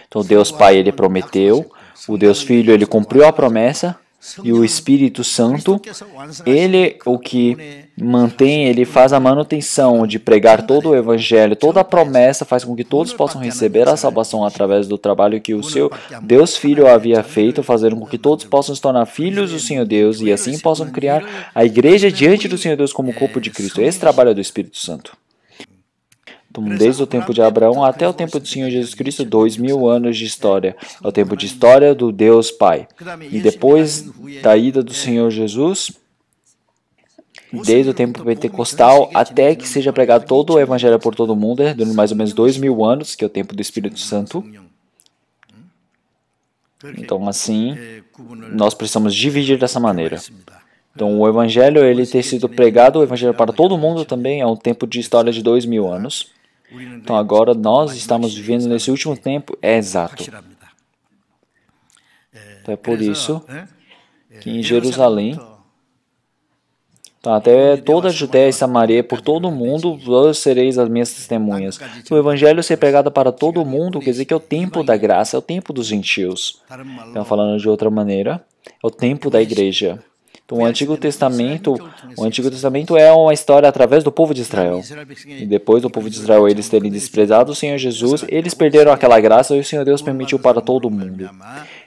Então, Deus Pai, ele prometeu, o Deus Filho, ele cumpriu a promessa, e o Espírito Santo, ele o que mantém, ele faz a manutenção de pregar todo o Evangelho, toda a promessa faz com que todos possam receber a salvação através do trabalho que o seu Deus Filho havia feito, fazendo com que todos possam se tornar filhos do Senhor Deus e assim possam criar a igreja diante do Senhor Deus como corpo de Cristo. Esse trabalho é do Espírito Santo. Então, desde o tempo de Abraão até o tempo do Senhor Jesus Cristo, 2000 anos de história. É o tempo de história do Deus Pai. E depois da ida do Senhor Jesus, desde o tempo pentecostal até que seja pregado todo o Evangelho por todo mundo, durante mais ou menos 2000 anos, que é o tempo do Espírito Santo. Então, assim, nós precisamos dividir dessa maneira. Então, o Evangelho, ele ter sido pregado, o Evangelho para todo mundo também, é um tempo de história de 2000 anos. Então, agora nós estamos vivendo nesse último tempo, é exato. Então, é por isso que em Jerusalém, então, até toda a Judéia e Samaria, por todo o mundo, vós sereis as minhas testemunhas. Se o Evangelho ser pregado para todo o mundo, quer dizer que é o tempo da graça, é o tempo dos gentios. Então, falando de outra maneira, é o tempo da igreja. Então, o Antigo Testamento é uma história através do povo de Israel. E depois do povo de Israel eles terem desprezado o Senhor Jesus, eles perderam aquela graça e o Senhor Deus permitiu para todo mundo.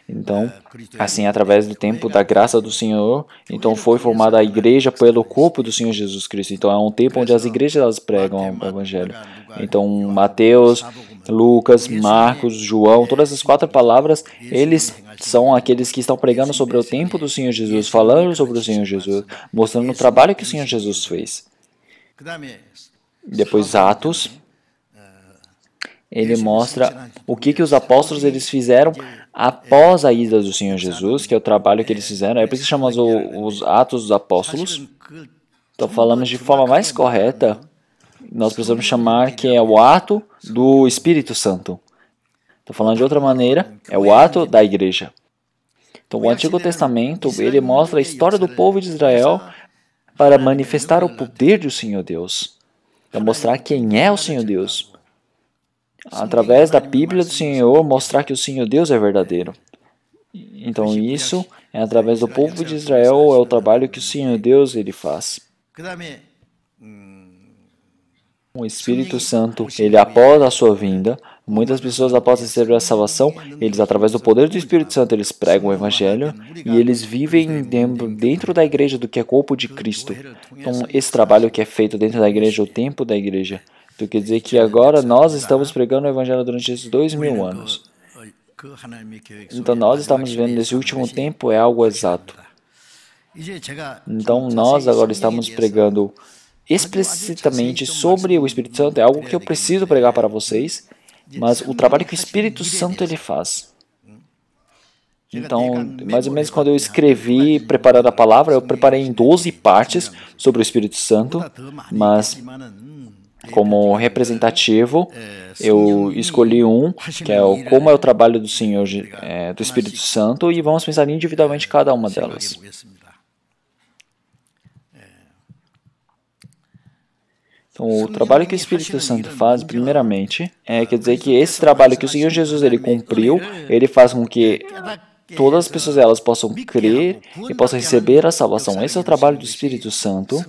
Então, assim, através do tempo da graça do Senhor, então foi formada a igreja pelo corpo do Senhor Jesus Cristo. Então, é um tempo onde as igrejas elas pregam o Evangelho. Então, Mateus, Lucas, Marcos, João, todas as 4 palavras, eles são aqueles que estão pregando sobre o tempo do Senhor Jesus, falando sobre o Senhor Jesus, mostrando o trabalho que o Senhor Jesus fez. Depois, Atos, ele mostra o que os apóstolos eles fizeram após a ida do Senhor Jesus, que é o trabalho que eles fizeram. É por isso que chamamos os Atos dos Apóstolos. Então, falamos de forma mais correta, nós precisamos chamar que é o ato do Espírito Santo. Estou falando de outra maneira, é o ato da igreja. Então, o Antigo Testamento, ele mostra a história do povo de Israel para manifestar o poder do Senhor Deus. Para mostrar quem é o Senhor Deus. Através da Bíblia do Senhor, mostrar que o Senhor Deus é verdadeiro. Então, isso é através do povo de Israel, é o trabalho que o Senhor Deus ele faz. O Espírito Santo, ele após a sua vinda, muitas pessoas após receber a salvação, eles através do poder do Espírito Santo, eles pregam o Evangelho e eles vivem dentro da igreja do que é corpo de Cristo. Então, esse trabalho que é feito dentro da igreja, o tempo da igreja, então, quer dizer que agora nós estamos pregando o Evangelho durante esses 2000 anos. Então, nós estamos vivendo nesse último tempo, é algo exato. Então, nós agora estamos pregando explicitamente sobre o Espírito Santo, é algo que eu preciso pregar para vocês, mas o trabalho que o Espírito Santo ele faz. Então, mais ou menos quando eu escrevi, preparando a palavra, eu preparei em 12 partes sobre o Espírito Santo, mas como representativo, eu escolhi um, que é o como é o trabalho do Senhor, do Espírito Santo, e vamos pensar individualmente em cada uma delas. Então, o trabalho que o Espírito Santo faz, primeiramente, quer dizer que esse trabalho que o Senhor Jesus ele cumpriu, ele faz com que todas as pessoas elas possam crer e possam receber a salvação. Esse é o trabalho do Espírito Santo.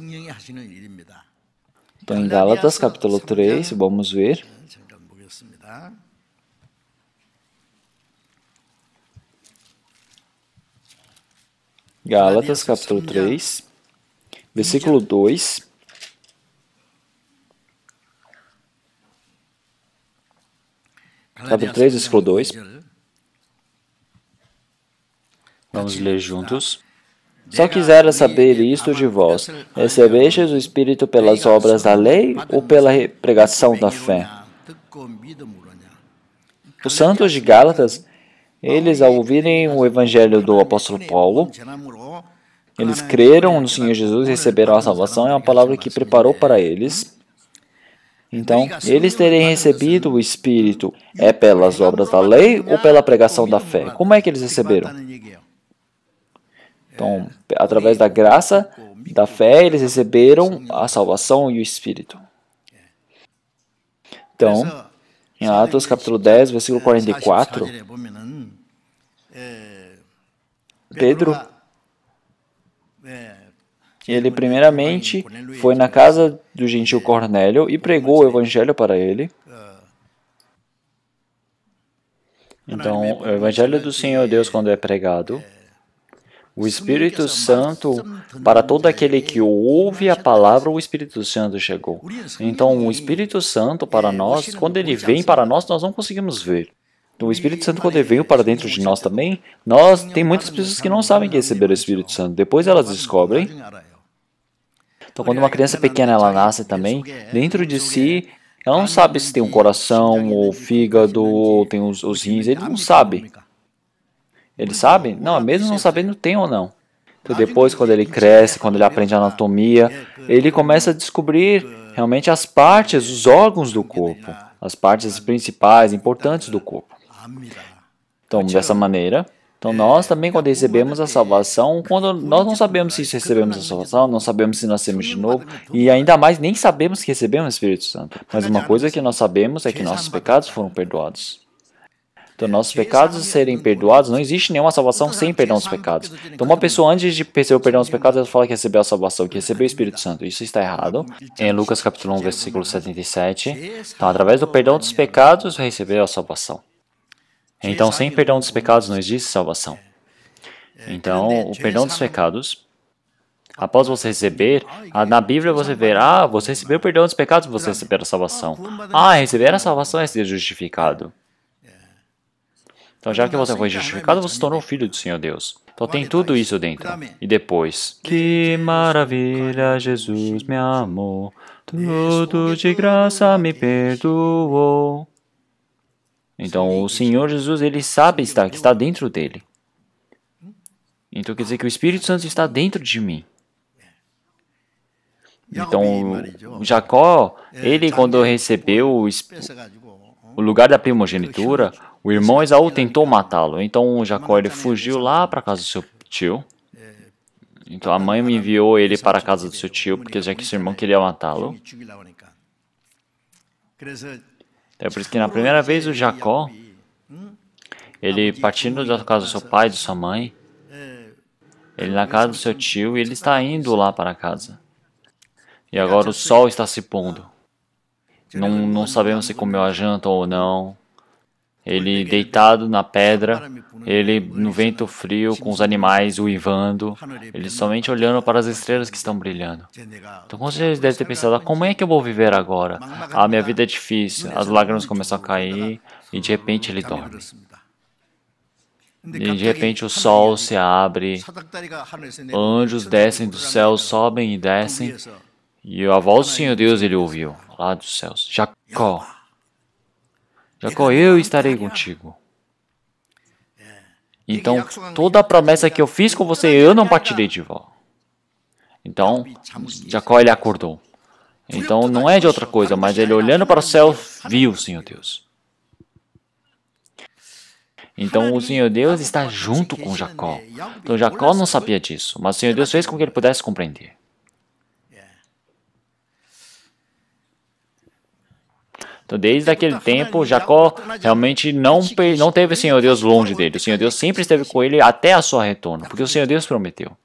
Então, em Gálatas, capítulo 3, vamos ver. Gálatas, capítulo 3, versículo 2. Capítulo 3, versículo 2. Vamos ler juntos. Só quisera saber isto de vós: recebestes o Espírito pelas obras da lei ou pela pregação da fé? Os santos de Gálatas, eles ao ouvirem o evangelho do apóstolo Paulo, eles creram no Senhor Jesus e receberam a salvação, é uma palavra que preparou para eles. Então, eles terem recebido o Espírito é pelas obras da lei ou pela pregação da fé? Como é que eles receberam? Então, através da graça, da fé, eles receberam a salvação e o Espírito. Então, em Atos capítulo 10, versículo 44, Pedro, ele primeiramente foi na casa do gentil Cornélio e pregou o evangelho para ele. Então, o evangelho do Senhor Deus, quando é pregado, o Espírito Santo, para todo aquele que ouve a palavra, o Espírito Santo chegou. Então, o Espírito Santo para nós, quando ele vem para nós não conseguimos ver. O Espírito Santo, quando ele veio para dentro de nós também, tem muitas pessoas que não sabem que receberam o Espírito Santo. Depois elas descobrem. Então, quando uma criança pequena ela nasce também, dentro de si, ela não sabe se tem um coração, ou fígado, ou tem os rins, ele não sabe. Ele sabe? Não, mesmo não sabendo tem ou não. Então, depois, quando ele cresce, quando ele aprende anatomia, ele começa a descobrir realmente as partes, os órgãos do corpo, as partes principais, importantes do corpo. Então, dessa maneira, nós também, quando recebemos a salvação, quando nós não sabemos se recebemos a salvação, não sabemos se nascemos de novo, e ainda mais nem sabemos que recebemos o Espírito Santo. Mas uma coisa que nós sabemos é que nossos pecados foram perdoados. Então, nossos pecados serem perdoados, não existe nenhuma salvação sem perdão dos pecados. Então, uma pessoa, antes de receber o perdão dos pecados, ela fala que recebeu a salvação, que recebeu o Espírito Santo. Isso está errado. Em Lucas capítulo 1, versículo 77. Então, através do perdão dos pecados, recebeu a salvação. Então, sem perdão dos pecados, não existe salvação. Então, o perdão dos pecados, após você receber, na Bíblia você vê, você recebeu o perdão dos pecados, você recebeu a salvação. Receber a salvação é ser justificado. Então, já que você foi justificado, você se tornou filho do Senhor Deus. Então, tem tudo isso dentro. E depois, que maravilha, Jesus me amou, tudo de graça me perdoou. Então, o Senhor Jesus, ele sabe que está dentro dele. Então, quer dizer que o Espírito Santo está dentro de mim. Então, Jacó, ele quando recebeu o lugar da primogenitura, o irmão Esaú tentou matá-lo. Então, Jacó ele fugiu lá para a casa do seu tio. Então, a mãe me enviou ele para a casa do seu tio, porque já que seu irmão queria matá-lo. É por isso que na primeira vez o Jacó, ele partindo da casa do seu pai e de sua mãe, ele na casa do seu tio e ele está indo lá para casa. E agora o sol está se pondo. Não sabemos se comeu a janta ou não. Ele deitado na pedra, ele no vento frio, com os animais uivando, ele somente olhando para as estrelas que estão brilhando. Então, com certeza deve ter pensado, como é que eu vou viver agora? Minha vida é difícil, as lágrimas começam a cair, e de repente ele dorme. E de repente o sol se abre, anjos descem do céu, sobem e descem, e a voz do Senhor Deus ele ouviu, lá dos céus, Jacó, eu estarei contigo. Então, toda a promessa que eu fiz com você, eu não partirei de volta. Então, Jacó, ele acordou. Então, não é de outra coisa, mas ele olhando para o céu, viu o Senhor Deus. Então, o Senhor Deus está junto com Jacó. Então, Jacó não sabia disso, mas o Senhor Deus fez com que ele pudesse compreender. Então, desde aquele tempo, Jacó realmente não teve o Senhor Deus longe dele. O Senhor Deus sempre esteve com ele até a sua retorno, porque o Senhor Deus prometeu.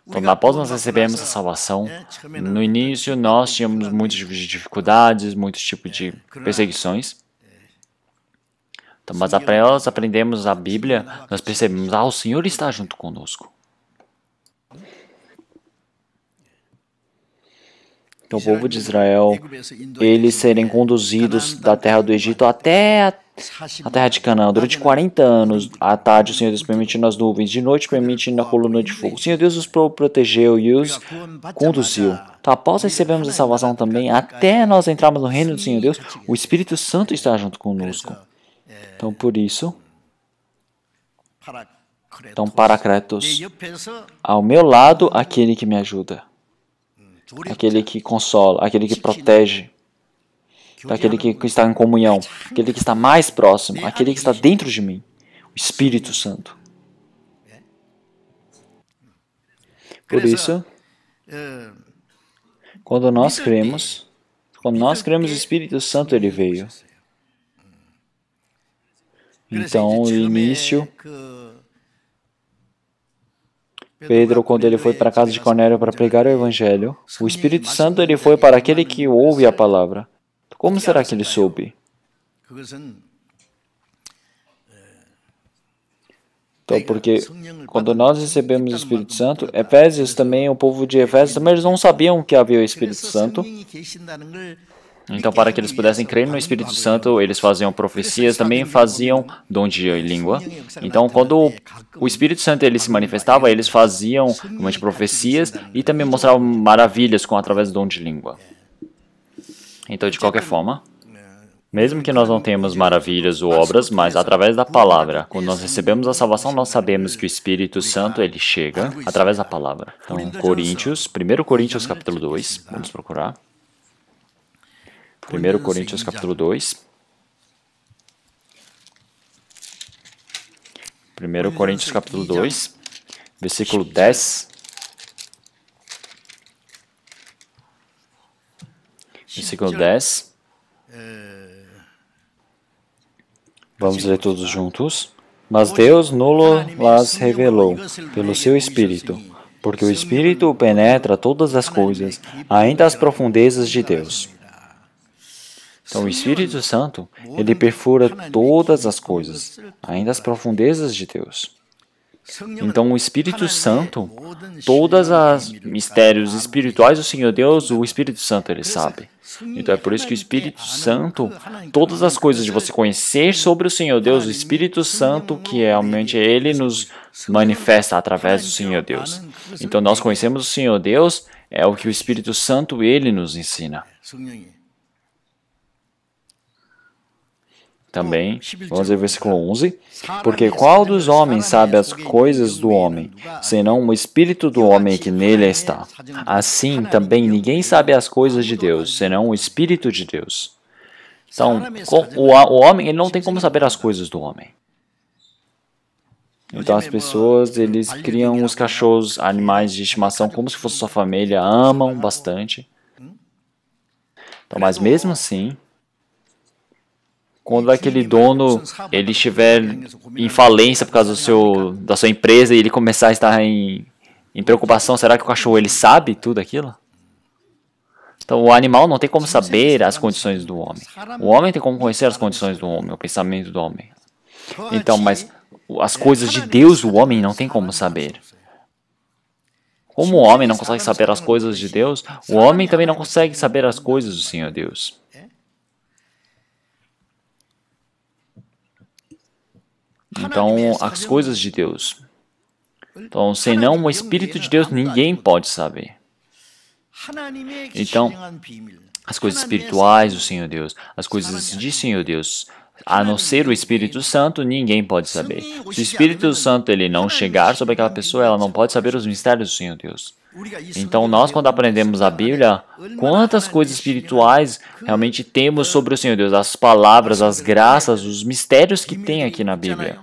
Então, após nós recebemos a salvação, no início nós tínhamos muitas dificuldades, muitos tipos de perseguições. Então, mas após nós aprendemos a Bíblia, nós percebemos, o Senhor está junto conosco. Então, o povo de Israel, eles serem conduzidos da terra do Egito até a terra de Canaã, durante 40 anos. À tarde, o Senhor Deus permitindo as nuvens, de noite permitindo a coluna de fogo. O Senhor Deus os protegeu e os conduziu. Então, após recebermos a salvação também, até nós entrarmos no reino do Senhor Deus, o Espírito Santo está junto conosco. Então, por isso, Paracletos, ao meu lado, aquele que me ajuda. Aquele que consola, aquele que protege, aquele que está em comunhão, aquele que está mais próximo, aquele que está dentro de mim, o Espírito Santo. Por isso, quando nós cremos o Espírito Santo, ele veio. Então, no início, Pedro, quando ele foi para a casa de Cornélio para pregar o Evangelho, o Espírito Santo ele foi para aquele que ouve a palavra. Como será que ele soube? Então, porque quando nós recebemos o Espírito Santo, Efésios também, o povo de Efésios também, eles não sabiam que havia o Espírito Santo. Então, para que eles pudessem crer no Espírito Santo, eles faziam profecias, também faziam dom de língua. Então, quando o Espírito Santo ele se manifestava, eles faziam profecias e também mostravam maravilhas através do dom de língua. Então, de qualquer forma, mesmo que nós não tenhamos maravilhas ou obras, mas através da palavra, quando nós recebemos a salvação, nós sabemos que o Espírito Santo ele chega através da palavra. Então, 1 Coríntios capítulo 2, vamos procurar. 1 Coríntios capítulo 2. 1 Coríntios capítulo 2, versículo 10. Versículo 10. Vamos ler todos juntos. Mas Deus nulo-las revelou pelo seu Espírito, porque o Espírito penetra todas as coisas, ainda as profundezas de Deus. Então, o Espírito Santo, ele perfura todas as coisas, ainda as profundezas de Deus. Então, o Espírito Santo, todos os mistérios espirituais do Senhor Deus, o Espírito Santo, ele sabe. Então, é por isso que o Espírito Santo, todas as coisas de você conhecer sobre o Senhor Deus, o Espírito Santo, que realmente ele nos manifesta através do Senhor Deus. Então, nós conhecemos o Senhor Deus, é o que o Espírito Santo, ele nos ensina. Também, vamos ver o versículo 11. Porque qual dos homens sabe as coisas do homem, senão o Espírito do homem que nele está? Assim, também ninguém sabe as coisas de Deus, senão o Espírito de Deus. Então, o homem ele não tem como saber as coisas do homem. Então, as pessoas, eles criam os cachorros, animais de estimação, como se fosse sua família, amam bastante. Então, mas mesmo assim, quando aquele dono ele estiver em falência por causa da sua empresa e ele começar a estar em preocupação, será que o cachorro ele sabe tudo aquilo? Então, o animal não tem como saber as condições do homem. O homem tem como conhecer as condições do homem, o pensamento do homem. Então, mas as coisas de Deus, o homem não tem como saber. Como o homem não consegue saber as coisas de Deus, o homem também não consegue saber as coisas do Senhor Deus. Então, as coisas de Deus. Então, senão o Espírito de Deus, ninguém pode saber. Então, as coisas espirituais do Senhor Deus, as coisas de Senhor Deus, A não ser o Espírito Santo, ninguém pode saber. Se o Espírito Santo ele não chegar sobre aquela pessoa, ela não pode saber os mistérios do Senhor Deus. Então, nós, quando aprendemos a Bíblia, quantas coisas espirituais realmente temos sobre o Senhor Deus, as palavras, as graças, os mistérios que tem aqui na Bíblia.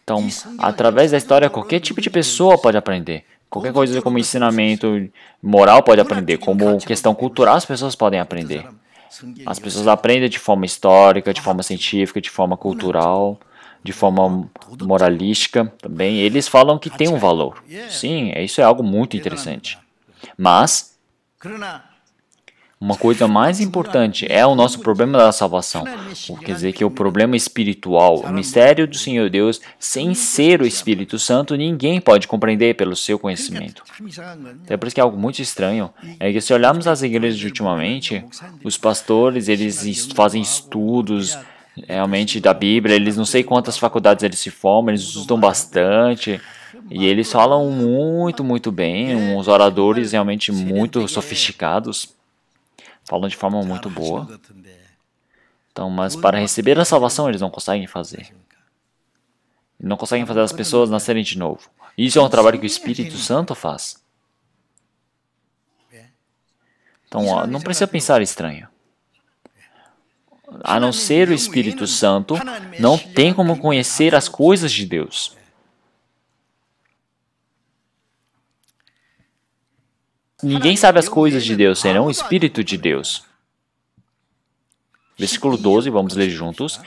Então, através da história, qualquer tipo de pessoa pode aprender. Qualquer coisa como ensinamento moral pode aprender, como questão cultural as pessoas podem aprender. As pessoas aprendem de forma histórica, de forma científica, de forma cultural, de forma moralística também. Eles falam que tem um valor. Sim, isso é algo muito interessante. Mas uma coisa mais importante é o nosso problema da salvação. Quer dizer que o problema espiritual, o mistério do Senhor Deus, sem ser o Espírito Santo, ninguém pode compreender pelo seu conhecimento. É por isso que é algo muito estranho. É que se olharmos as igrejas de ultimamente, os pastores, eles fazem estudos realmente da Bíblia, eles não sei quantas faculdades eles se formam, eles estudam bastante. E eles falam muito bem, uns oradores realmente muito sofisticados. Falam de forma muito boa. Então, mas para receber a salvação, eles não conseguem fazer. Não conseguem fazer as pessoas nascerem de novo. Isso é um trabalho que o Espírito Santo faz. Então, não precisa pensar estranho. A não ser o Espírito Santo, não tem como conhecer as coisas de Deus. Ninguém sabe as coisas de Deus, senão o Espírito de Deus. Versículo 12, vamos ler juntos.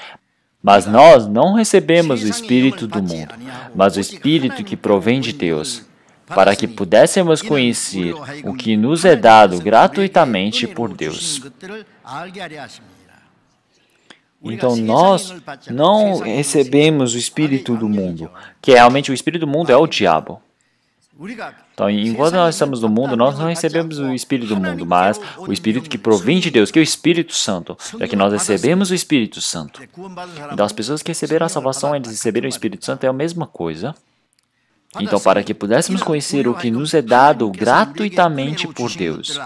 Mas nós não recebemos o Espírito do mundo, mas o Espírito que provém de Deus, para que pudéssemos conhecer o que nos é dado gratuitamente por Deus. Então nós não recebemos o Espírito do mundo, que realmente o Espírito do mundo é o diabo. Então, enquanto nós estamos no mundo, nós não recebemos o Espírito do mundo, mas o Espírito que provém de Deus, que é o Espírito Santo, já que nós recebemos o Espírito Santo. Então, as pessoas que receberam a salvação, eles receberam o Espírito Santo, é a mesma coisa. Então, para que pudéssemos conhecer o que nos é dado gratuitamente por Deus.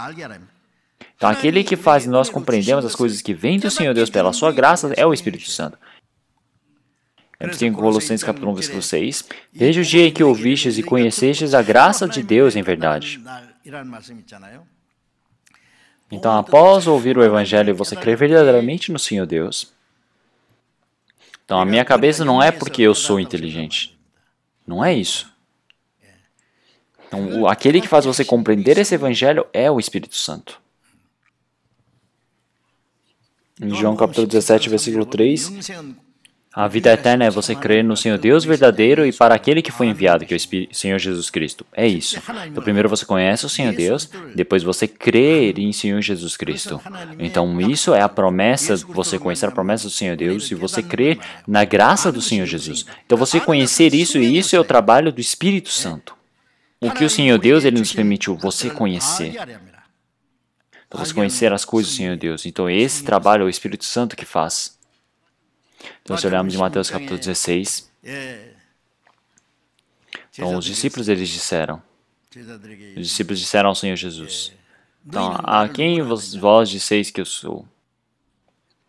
Então, aquele que faz nós compreendemos as coisas que vêm do Senhor Deus pela sua graça é o Espírito Santo. Em Colossenses capítulo 1, versículo 6, desde o dia em que ouvistes e conhecestes a graça de Deus em verdade. Então, após ouvir o Evangelho e você crer verdadeiramente no Senhor Deus, então a minha cabeça não é porque eu sou inteligente. Não é isso. Então, aquele que faz você compreender esse Evangelho é o Espírito Santo. Em João capítulo 17, versículo 3, a vida eterna é você crer no Senhor Deus verdadeiro e para aquele que foi enviado, que é o Senhor Jesus Cristo. É isso. Então, primeiro você conhece o Senhor Deus, depois você crer em Senhor Jesus Cristo. Então, isso é a promessa, você conhecer a promessa do Senhor Deus e você crer na graça do Senhor Jesus. Então, você conhecer isso, e isso é o trabalho do Espírito Santo. O que o Senhor Deus ele nos permitiu você conhecer. Então, você conhecer as coisas do Senhor Deus. Então, esse trabalho é o Espírito Santo que faz. Então, se olharmos em Mateus capítulo 16, então os discípulos eles disseram ao Senhor Jesus, então, a quem vós disseis que eu sou?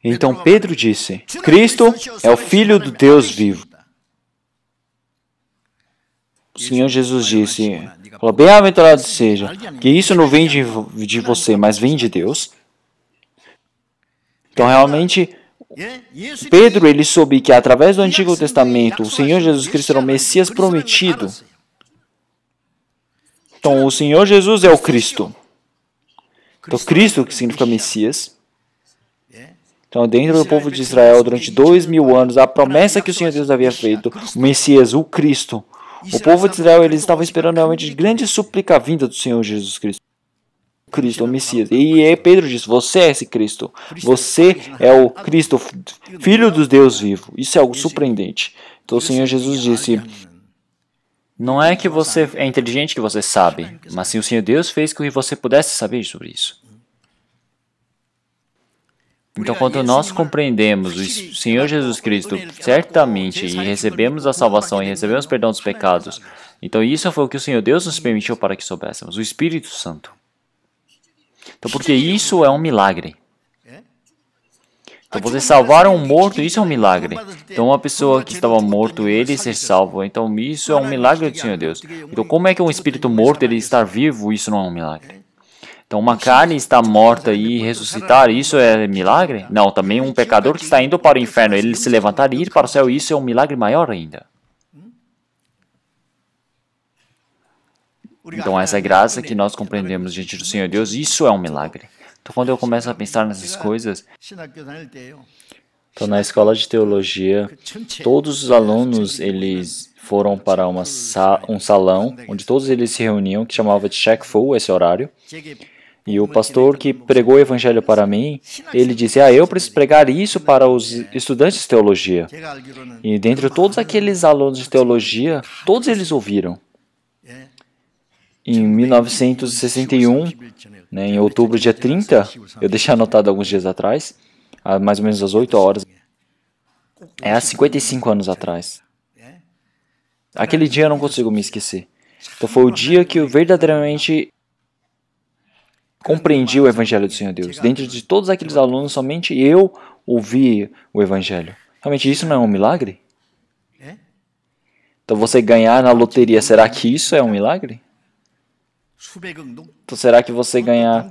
Então Pedro disse, Cristo é o Filho do Deus vivo. O Senhor Jesus disse, bem-aventurado seja, que isso não vem de você, mas vem de Deus. Então, realmente, Pedro, ele soube que através do Antigo Testamento, o Senhor Jesus Cristo era o Messias prometido. Então, o Senhor Jesus é o Cristo. Então, Cristo, que significa Messias. Então, dentro do povo de Israel, durante 2000 anos, a promessa que o Senhor Deus havia feito, o Messias, o Cristo. O povo de Israel, eles estavam esperando realmente de grande súplica a vinda do Senhor Jesus Cristo. Cristo, o Messias. E Pedro disse, você é esse Cristo. Você é o Cristo, Filho do Deus vivo. Isso é algo surpreendente. Então o Senhor Jesus disse, não é que você é inteligente que você sabe, mas sim o Senhor Deus fez com que você pudesse saber sobre isso. Então, quando nós compreendemos o Senhor Jesus Cristo certamente e recebemos a salvação e recebemos perdão dos pecados, então isso foi o que o Senhor Deus nos permitiu para que soubéssemos, o Espírito Santo. Então, porque isso é um milagre. Então, você salvar um morto, isso é um milagre. Então, uma pessoa que estava morto, ele ser salvo. Então, isso é um milagre do Senhor Deus. Então, como é que um espírito morto, ele estar vivo, isso não é um milagre? Então, uma carne está morta e ressuscitar, isso é milagre? Não, também um pecador que está indo para o inferno, ele se levantar e ir para o céu, isso é um milagre maior ainda. Então, essa graça que nós compreendemos diante do Senhor Deus, isso é um milagre. Então, quando eu começo a pensar nessas coisas, então, na escola de teologia, todos os alunos, eles foram para um salão, onde todos eles se reuniam, que chamava de Shack Full, esse horário. E o pastor que pregou o evangelho para mim, ele disse, eu preciso pregar isso para os estudantes de teologia. E dentre todos aqueles alunos de teologia, todos eles ouviram. Em 1961, em outubro, dia 30, eu deixei anotado alguns dias atrás, mais ou menos às 8 horas, há 55 anos atrás. Aquele dia eu não consigo me esquecer. Então foi o dia que eu verdadeiramente compreendi o Evangelho do Senhor Deus. Dentro de todos aqueles alunos, somente eu ouvi o Evangelho. Realmente isso não é um milagre? Então você ganhar na loteria, será que isso é um milagre? Então será que você ganhar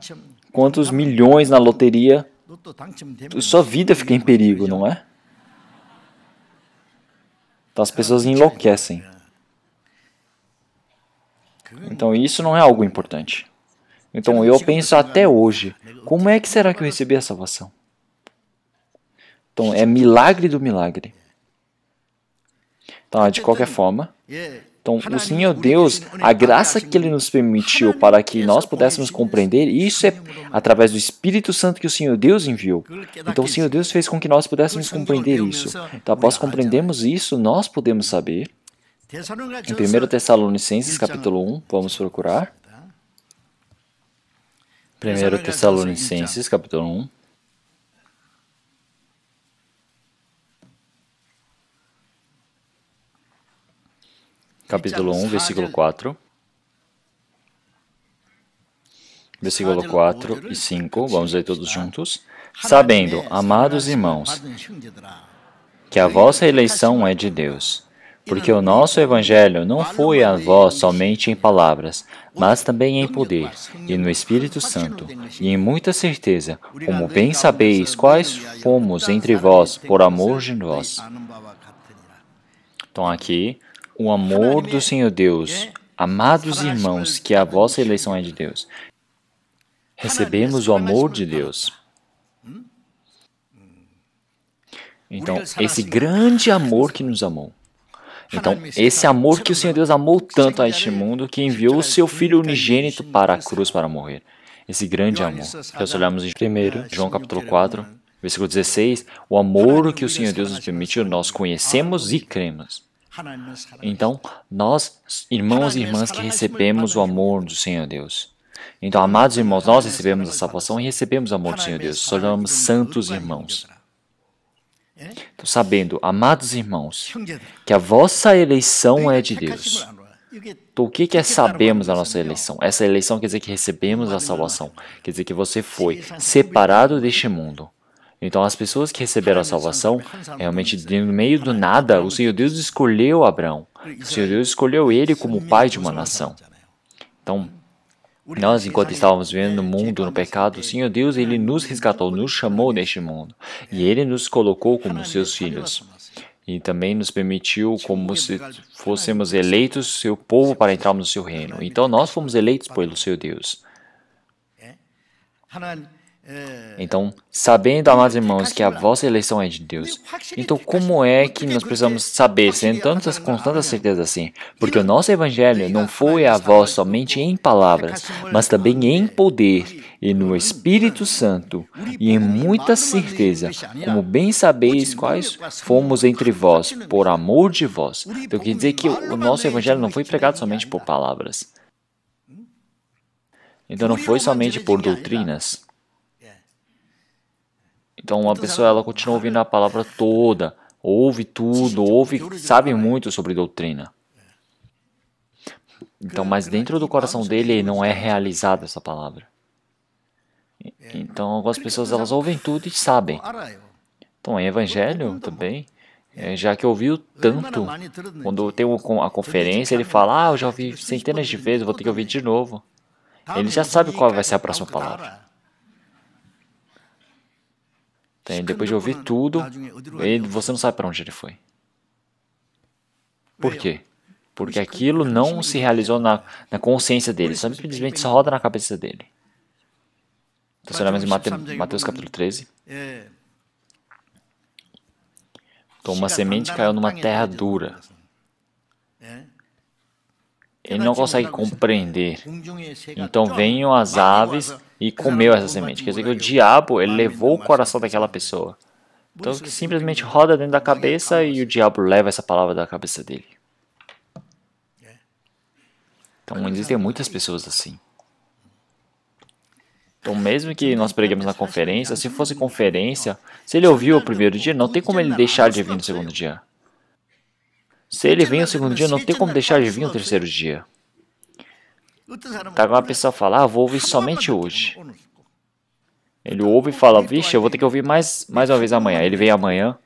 quantos milhões na loteria, sua vida fica em perigo, não é? Então as pessoas enlouquecem. Então isso não é algo importante. Então eu penso até hoje, como é que será que eu recebi a salvação? Então é milagre do milagre. Então de qualquer forma, então o Senhor Deus, a graça que Ele nos permitiu para que nós pudéssemos compreender, isso é através do Espírito Santo que o Senhor Deus enviou. Então o Senhor Deus fez com que nós pudéssemos compreender isso. Então após compreendermos isso, nós podemos saber, em 1 Tessalonicenses capítulo 1, vamos procurar. 1 Tessalonicenses capítulo 1. Capítulo 1, versículo 4. Versículo 4 e 5, vamos ler todos juntos. Sabendo, amados irmãos, que a vossa eleição é de Deus, porque o nosso Evangelho não foi a vós somente em palavras, mas também em poder, e no Espírito Santo, e em muita certeza, como bem sabeis quais fomos entre vós por amor de vós. Então aqui, o amor do Senhor Deus, amados irmãos, que a vossa eleição é de Deus. Recebemos o amor de Deus. Então, esse grande amor que nos amou. Então, esse amor que o Senhor Deus amou tanto a este mundo, que enviou o seu Filho unigênito para a cruz para morrer. Esse grande amor. Nós olhamos em 1 João capítulo 4, versículo 16, o amor que o Senhor Deus nos permitiu, nós conhecemos e cremos. Então, nós, irmãos e irmãs que recebemos o amor do Senhor Deus. Então, amados irmãos, nós recebemos a salvação e recebemos o amor do Senhor Deus. Somos santos irmãos. Então, sabendo, amados irmãos, que a vossa eleição é de Deus. Então, o que é sabemos a nossa eleição? Essa eleição quer dizer que recebemos a salvação. Quer dizer que você foi separado deste mundo. Então, as pessoas que receberam a salvação, realmente, no meio do nada, o Senhor Deus escolheu Abraão. O Senhor Deus escolheu ele como pai de uma nação. Então, nós, enquanto estávamos vivendo no mundo, no pecado, o Senhor Deus, Ele nos resgatou, nos chamou neste mundo. E Ele nos colocou como seus filhos. E também nos permitiu como se fôssemos eleitos, seu povo, para entrarmos no seu reino. Então, nós fomos eleitos pelo seu Deus. Então, sabendo, amados irmãos, que a vossa eleição é de Deus, então como é que nós precisamos saber, com tanta certeza assim? Porque o nosso Evangelho não foi a vós somente em palavras, mas também em poder e no Espírito Santo, e em muita certeza, como bem sabeis quais fomos entre vós, por amor de vós. Então quer dizer que o nosso Evangelho não foi pregado somente por palavras. Então não foi somente por doutrinas. Então uma pessoa, ela continua ouvindo a palavra toda, ouve tudo, sabe muito sobre doutrina. Então, mas dentro do coração dele não é realizada essa palavra. Então algumas pessoas, elas ouvem tudo e sabem. Então, em evangelho também, já que ouviu tanto, quando tem a conferência, ele fala, eu já ouvi centenas de vezes, vou ter que ouvir de novo. Ele já sabe qual vai ser a próxima palavra. Então, depois de ouvir tudo, você não sabe para onde ele foi. Por quê? Porque aquilo não se realizou na consciência dele, simplesmente só roda na cabeça dele. Então, se olharmos em Mateus capítulo 13, então uma semente caiu numa terra dura. Ele não consegue compreender. Então veio as aves e comeu essa semente. Quer dizer que o diabo ele levou o coração daquela pessoa. Então que simplesmente roda dentro da cabeça e o diabo leva essa palavra da cabeça dele. Então existem muitas pessoas assim. Então mesmo que nós preguemos na conferência, se fosse conferência, se ele ouviu o primeiro dia, não tem como ele deixar de vir no segundo dia. Se ele vem no segundo dia, não tem como deixar de vir no terceiro dia. Tá, uma pessoa fala, vou ouvir somente hoje. Ele ouve e fala, vixe, eu vou ter que ouvir mais uma vez amanhã. Ele vem amanhã,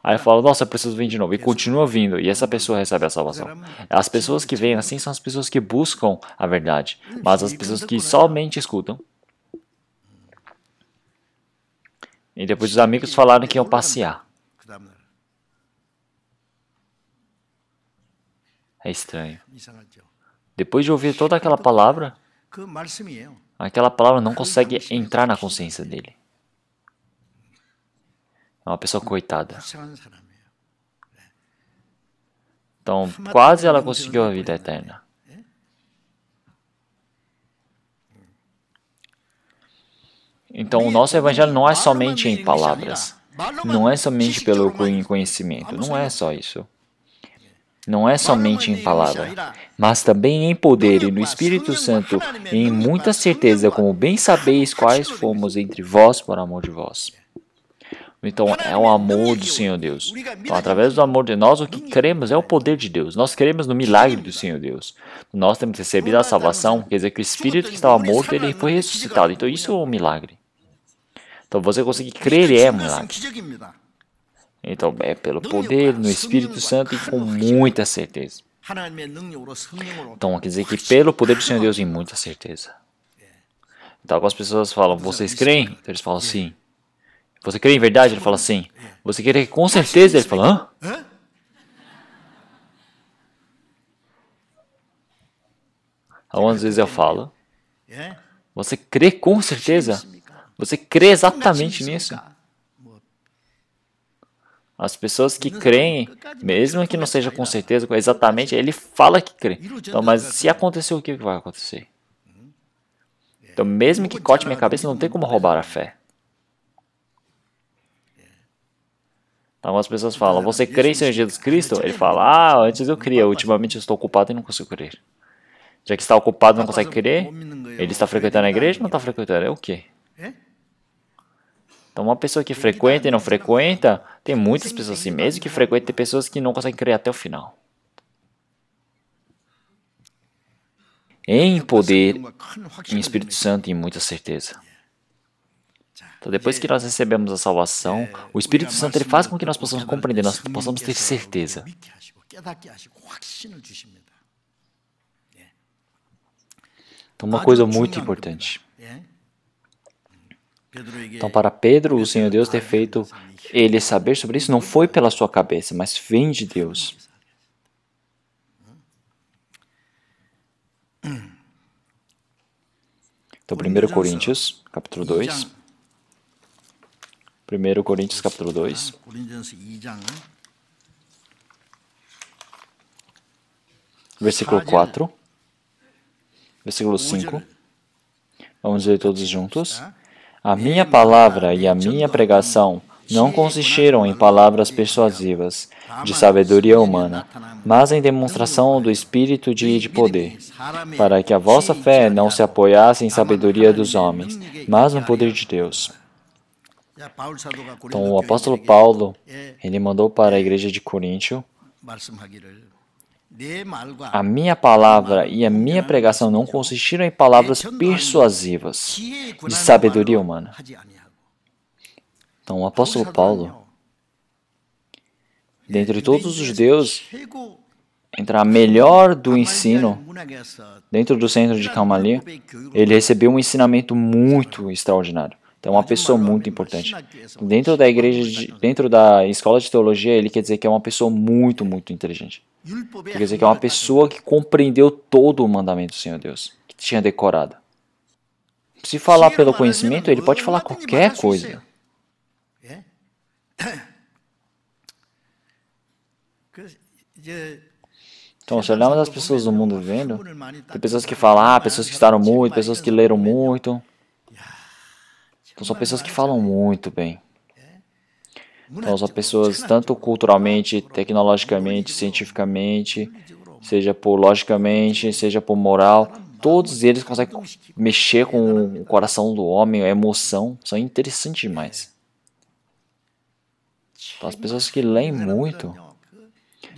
aí fala, nossa, eu preciso vir de novo. E continua vindo, e essa pessoa recebe a salvação. As pessoas que vêm assim são as pessoas que buscam a verdade. Mas as pessoas que somente escutam. E depois os amigos falaram que iam passear. É estranho. Depois de ouvir toda aquela palavra não consegue entrar na consciência dele. É uma pessoa coitada. Então, quase ela conseguiu a vida eterna. Então, o nosso evangelho não é somente em palavras. Não é somente pelo conhecimento. Não é só isso. Não é somente em palavra, mas também em poder e no Espírito Santo, e em muita certeza, como bem sabeis quais fomos entre vós por amor de vós. Então, é o amor do Senhor Deus. Então, através do amor de nós, o que cremos é o poder de Deus. Nós cremos no milagre do Senhor Deus. Nós temos recebido a salvação, quer dizer que o Espírito que estava morto, ele foi ressuscitado. Então, isso é um milagre. Então, você conseguir crer é um milagre. Então, é pelo poder no Espírito Santo e com muita certeza. Então, quer dizer que pelo poder do Senhor Deus, em muita certeza. Então, algumas pessoas falam, vocês creem? Então, eles falam, sim. Você crê em verdade? Ele fala, sim. Você crê com certeza? Ele fala, hã? Algumas vezes eu falo, você crê com certeza? Você crê exatamente nisso? As pessoas que creem, mesmo que não seja com certeza, exatamente, ele fala que crê. Então, mas se acontecer, o que vai acontecer? Então, mesmo que corte minha cabeça, não tem como roubar a fé. Então, algumas pessoas falam, você crê em Senhor Jesus Cristo? Ele fala, antes eu cria, ultimamente eu estou ocupado e não consigo crer. Já que está ocupado e não consegue crer, ele está frequentando a igreja ou não está frequentando? É o quê? Então, uma pessoa que frequenta e não frequenta, tem muitas pessoas assim, mesmo que frequenta, tem pessoas que não conseguem crer até o final. Em poder, em Espírito Santo e em muita certeza. Então, depois que nós recebemos a salvação, o Espírito Santo ele faz com que nós possamos compreender, nós possamos ter certeza. Então, uma coisa muito importante. Então, para Pedro, o Senhor Deus ter feito ele saber sobre isso não foi pela sua cabeça, mas vem de Deus. Então, 1 Coríntios, capítulo 2. 1 Coríntios, capítulo 2. Versículo 4. Versículo 5. Vamos ler todos juntos. A minha palavra e a minha pregação não consistiram em palavras persuasivas, de sabedoria humana, mas em demonstração do Espírito e de poder, para que a vossa fé não se apoiasse em sabedoria dos homens, mas no poder de Deus. Então, o apóstolo Paulo, ele mandou para a igreja de Coríntio, a minha palavra e a minha pregação não consistiram em palavras persuasivas, de sabedoria humana. Então, o apóstolo Paulo, dentre todos os judeus, entre a melhor do ensino, dentro do centro de Gamaliel, ele recebeu um ensinamento muito extraordinário. Então, é uma pessoa muito importante. Dentro da igreja, dentro da escola de teologia, ele quer dizer que é uma pessoa muito, muito inteligente. Quer dizer que é uma pessoa que compreendeu todo o mandamento do Senhor Deus, que tinha decorado. Se falar pelo conhecimento, ele pode falar qualquer coisa. Então, se olharmos as pessoas do mundo vivendo, tem pessoas que falam, pessoas que estudaram muito, pessoas que leram muito. Então, são pessoas que falam muito bem. Então, são pessoas tanto culturalmente, tecnologicamente, cientificamente, seja por logicamente, seja por moral, todos eles conseguem mexer com o coração do homem, a emoção, são interessantes demais. Então, as pessoas que leem muito,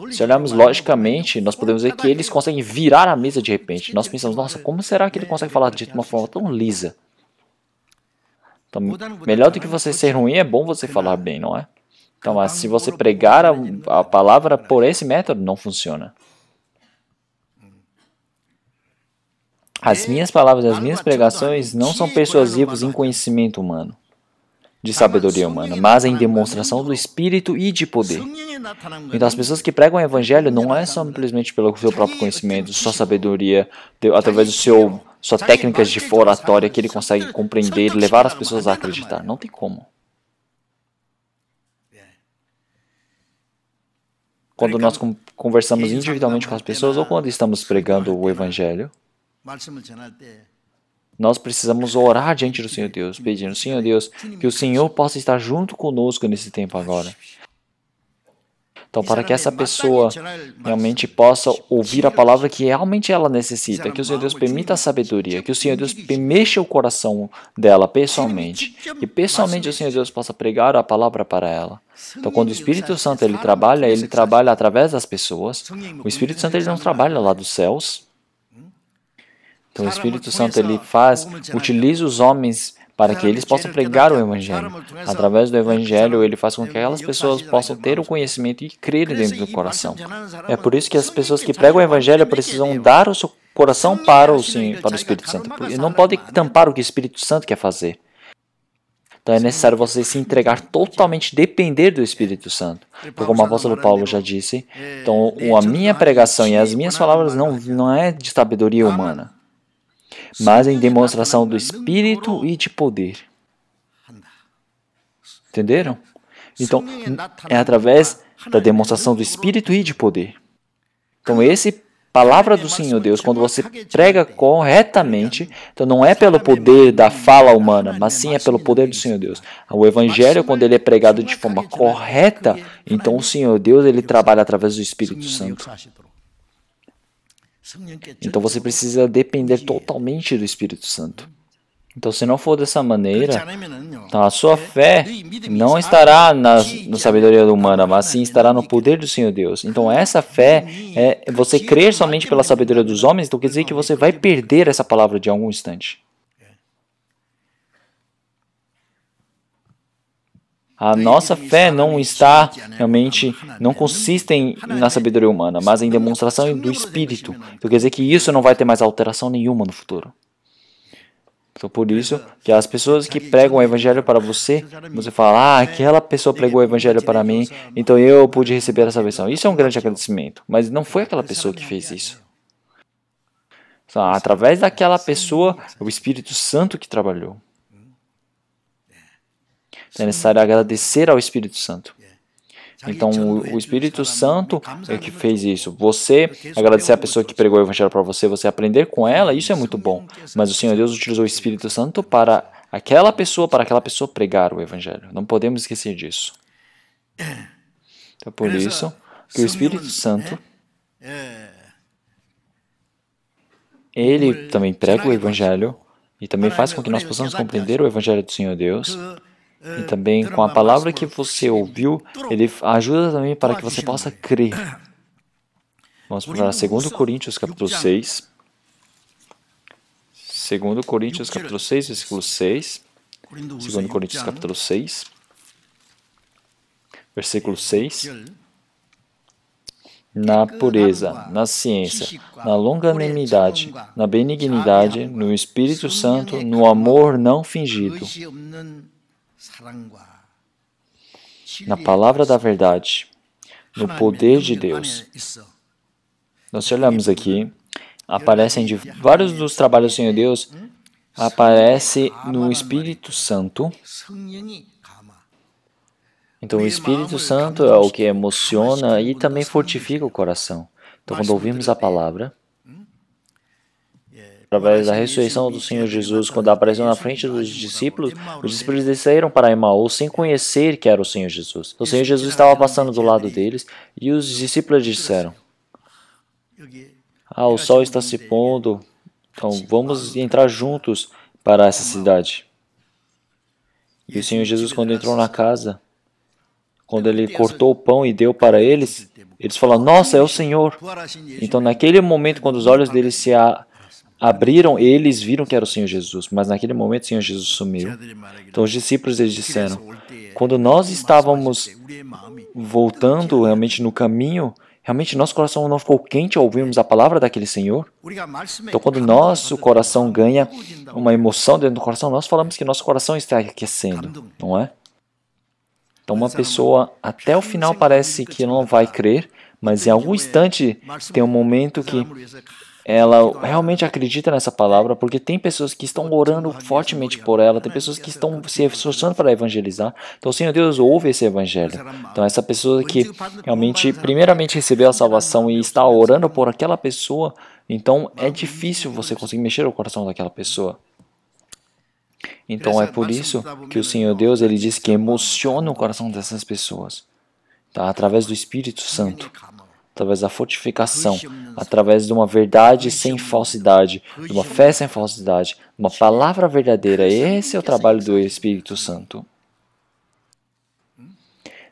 se olharmos logicamente, nós podemos ver que eles conseguem virar a mesa de repente. Nós pensamos, nossa, como será que ele consegue falar de uma forma tão lisa? Então, melhor do que você ser ruim, é bom você falar bem, não é? Então, mas se você pregar a palavra por esse método, não funciona. As minhas palavras e as minhas pregações não são persuasivos em conhecimento humano, de sabedoria humana, mas em demonstração do Espírito e de poder. Então, as pessoas que pregam o Evangelho não é simplesmente pelo seu próprio conhecimento, sua sabedoria, através do suas técnicas de oratória que ele consegue compreender e levar as pessoas a acreditar. Não tem como. Quando nós conversamos individualmente com as pessoas ou quando estamos pregando o Evangelho, nós precisamos orar diante do Senhor Deus, pedindo, Senhor Deus, que o Senhor possa estar junto conosco nesse tempo agora. Então, para que essa pessoa realmente possa ouvir a palavra que realmente ela necessita, que o Senhor Deus permita a sabedoria, que o Senhor Deus mexa o coração dela pessoalmente, que pessoalmente o Senhor Deus possa pregar a palavra para ela. Então, quando o Espírito Santo ele trabalha através das pessoas. O Espírito Santo ele não trabalha lá dos céus. Então, o Espírito Santo ele utiliza os homens para que eles possam pregar o Evangelho. Através do Evangelho, ele faz com que aquelas pessoas possam ter o conhecimento e crer dentro do coração. É por isso que as pessoas que pregam o Evangelho precisam dar o seu coração para o Espírito Santo. Porque não podem tampar o que o Espírito Santo quer fazer. Então é necessário você se entregar totalmente, depender do Espírito Santo. Porque como o apóstolo Paulo já disse, então a minha pregação e as minhas palavras não é de sabedoria humana, mas em demonstração do Espírito e de poder. Entenderam? Então, é através da demonstração do Espírito e de poder. Então, palavra do Senhor Deus, quando você prega corretamente, então não é pelo poder da fala humana, mas sim é pelo poder do Senhor Deus. O Evangelho, quando ele é pregado de forma correta, então o Senhor Deus, ele trabalha através do Espírito Santo. Então você precisa depender totalmente do Espírito Santo. Então, se não for dessa maneira, então a sua fé não estará na sabedoria humana, mas sim estará no poder do Senhor Deus. Então, essa fé é você crer somente pela sabedoria dos homens, então quer dizer que você vai perder essa palavra de algum instante. A nossa fé não está realmente, não consiste na sabedoria humana, mas em demonstração do Espírito. Então quer dizer que isso não vai ter mais alteração nenhuma no futuro. Então por isso que as pessoas que pregam o Evangelho para você, você fala, aquela pessoa pregou o Evangelho para mim, então eu pude receber essa salvação. Isso é um grande agradecimento, mas não foi aquela pessoa que fez isso. Então, através daquela pessoa, o Espírito Santo que trabalhou. É necessário agradecer ao Espírito Santo. Então, o Espírito Santo é que fez isso. Você agradecer a pessoa que pregou o Evangelho para você, você aprender com ela, isso é muito bom. Mas o Senhor Deus utilizou o Espírito Santo para aquela pessoa pregar o Evangelho. Não podemos esquecer disso. Então, por isso que o Espírito Santo, ele também prega o Evangelho e também faz com que nós possamos compreender o Evangelho do Senhor Deus. E também com a palavra que você ouviu, ele ajuda também para que você possa crer. Vamos para 2 Coríntios capítulo 6. 2 Coríntios capítulo 6, versículo 6. 2 Coríntios capítulo 6, versículo 6. na pureza, na ciência, na longanimidade, na benignidade, no Espírito Santo, no amor não fingido, na palavra da verdade, no poder de Deus. Nós se olhamos aqui, aparecem de vários dos trabalhos do Senhor Deus, aparece no Espírito Santo. Então, o Espírito Santo é o que emociona e também fortifica o coração. Então, quando ouvimos a palavra, através da ressurreição do Senhor Jesus, quando apareceu na frente dos discípulos, os discípulos saíram para Emaús sem conhecer que era o Senhor Jesus. O Senhor Jesus estava passando do lado deles e os discípulos disseram: o sol está se pondo, então vamos entrar juntos para essa cidade. E o Senhor Jesus, quando entrou na casa, quando ele cortou o pão e deu para eles, eles falaram: nossa, é o Senhor. Então, naquele momento, quando os olhos deles se abriram, eles viram que era o Senhor Jesus. Mas naquele momento, o Senhor Jesus sumiu. Então, os discípulos eles disseram: quando nós estávamos voltando realmente no caminho, realmente nosso coração não ficou quente ao ouvirmos a palavra daquele Senhor? Então, quando nosso coração ganha uma emoção dentro do coração, nós falamos que nosso coração está aquecendo, não é? Então, uma pessoa até o final parece que não vai crer, mas em algum instante tem um momento que ela realmente acredita nessa palavra, porque tem pessoas que estão orando fortemente por ela, tem pessoas que estão se esforçando para evangelizar. Então, o Senhor Deus ouve esse evangelho. Então, essa pessoa que realmente, primeiramente, recebeu a salvação e está orando por aquela pessoa, então é difícil você conseguir mexer o coração daquela pessoa. Então, é por isso que o Senhor Deus ele diz que emociona o coração dessas pessoas, tá? Através do Espírito Santo, através da fortificação, através de uma verdade sem falsidade, de uma fé sem falsidade, uma palavra verdadeira. Esse é o trabalho do Espírito Santo.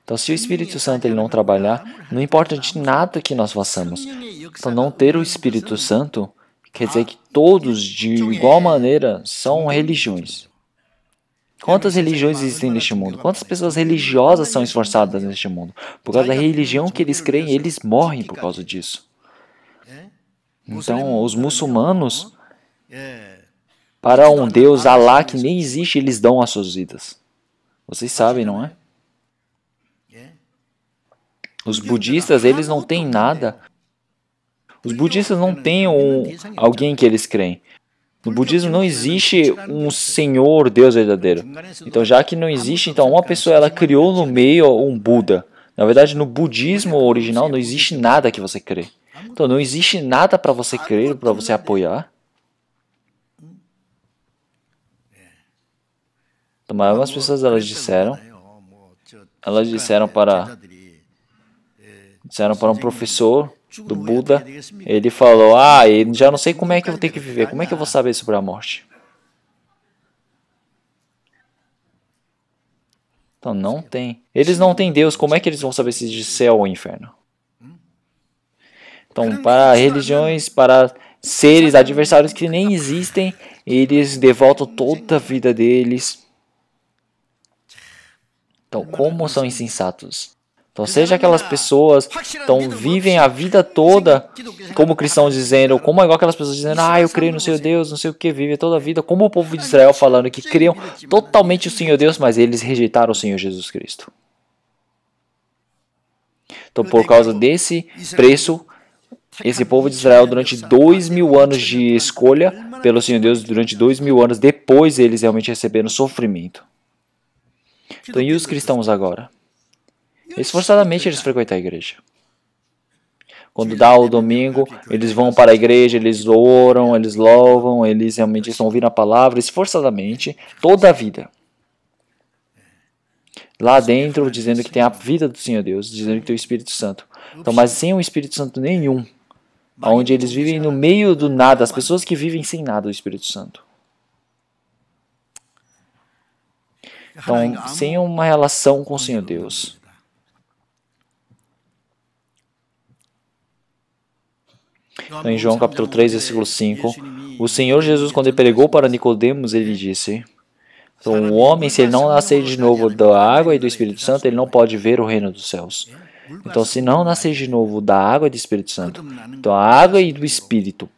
Então, se o Espírito Santo ele não trabalhar, não importa de nada que nós façamos. Então, não ter o Espírito Santo quer dizer que todos, de igual maneira, são religiões. Quantas religiões existem neste mundo? Quantas pessoas religiosas são esforçadas neste mundo? Por causa da religião que eles creem, eles morrem por causa disso. Então, os muçulmanos, para um Deus Alá que nem existe, eles dão as suas vidas. Vocês sabem, não é? Os budistas, eles não têm nada. Os budistas não têm alguém que eles creem. No budismo não existe um Senhor, Deus verdadeiro. Então, já que não existe, então uma pessoa ela criou no meio um Buda. Na verdade, no budismo original não existe nada que você crê. Então, não existe nada para você crer, para você apoiar. Então, mas algumas pessoas elas disseram para um professor do Buda, ele falou: eu já não sei como é que eu vou ter que viver, como é que eu vou saber sobre a morte? Então não tem. Eles não têm Deus, como é que eles vão saber se de céu ou inferno? Então, para religiões, para seres adversários que nem existem, eles devotam toda a vida deles. Então, como são insensatos? Então, seja aquelas pessoas que vivem a vida toda como cristãos dizendo, como é igual aquelas pessoas dizendo, eu creio no Senhor Deus, não sei o que, vive toda a vida, como o povo de Israel falando que criam totalmente o Senhor Deus, mas eles rejeitaram o Senhor Jesus Cristo. Então, por causa desse preço, esse povo de Israel, durante 2000 anos de escolha pelo Senhor Deus, durante 2000 anos, depois eles realmente receberam sofrimento. Então, e os cristãos agora? Esforçadamente eles frequentam a igreja. Quando dá o domingo, eles vão para a igreja, eles oram, eles louvam, eles realmente estão ouvindo a palavra, esforçadamente, toda a vida. Lá dentro, dizendo que tem a vida do Senhor Deus, dizendo que tem o Espírito Santo. Então, mas sem o Espírito Santo nenhum, onde eles vivem no meio do nada, as pessoas que vivem sem nada, o Espírito Santo. Então, sem uma relação com o Senhor Deus. Então, em João capítulo 3, versículo 5, o Senhor Jesus, quando ele pregou para Nicodemos, ele disse, então, o homem, se ele não nascer de novo da água e do Espírito Santo, ele não pode ver o reino dos céus. Então, se não nascer de novo da água e do Espírito Santo, então a água e do Espírito.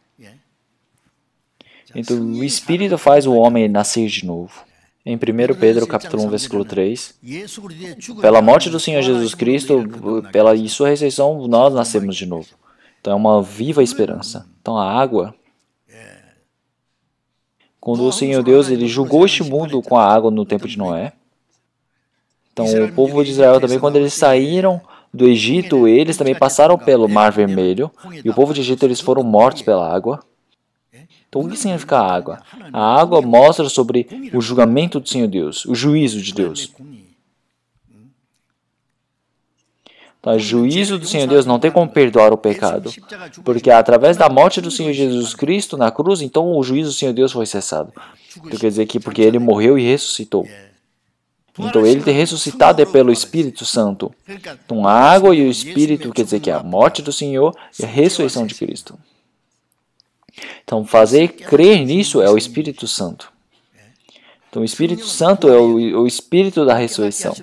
Então, o Espírito faz o homem nascer de novo. Em 1 Pedro, capítulo 1, versículo 3, pela morte do Senhor Jesus Cristo, pela sua ressurreição, nós nascemos de novo. Então, é uma viva esperança. Então, a água, quando o Senhor Deus ele julgou este mundo com a água no tempo de Noé, então o povo de Israel também, quando eles saíram do Egito, eles também passaram pelo Mar Vermelho, e o povo de Egito eles foram mortos pela água. Então, o que significa a água? A água mostra sobre o julgamento do Senhor Deus, o juízo de Deus. Então, o juízo do Senhor Deus não tem como perdoar o pecado, porque através da morte do Senhor Jesus Cristo na cruz, então o juízo do Senhor Deus foi cessado. Então, quer dizer que porque ele morreu e ressuscitou. Então, ele ter ressuscitado é pelo Espírito Santo. Então, a água e o Espírito quer dizer que é a morte do Senhor e a ressurreição de Cristo. Então, fazer crer nisso é o Espírito Santo. Então, o Espírito Santo é o Espírito da ressurreição.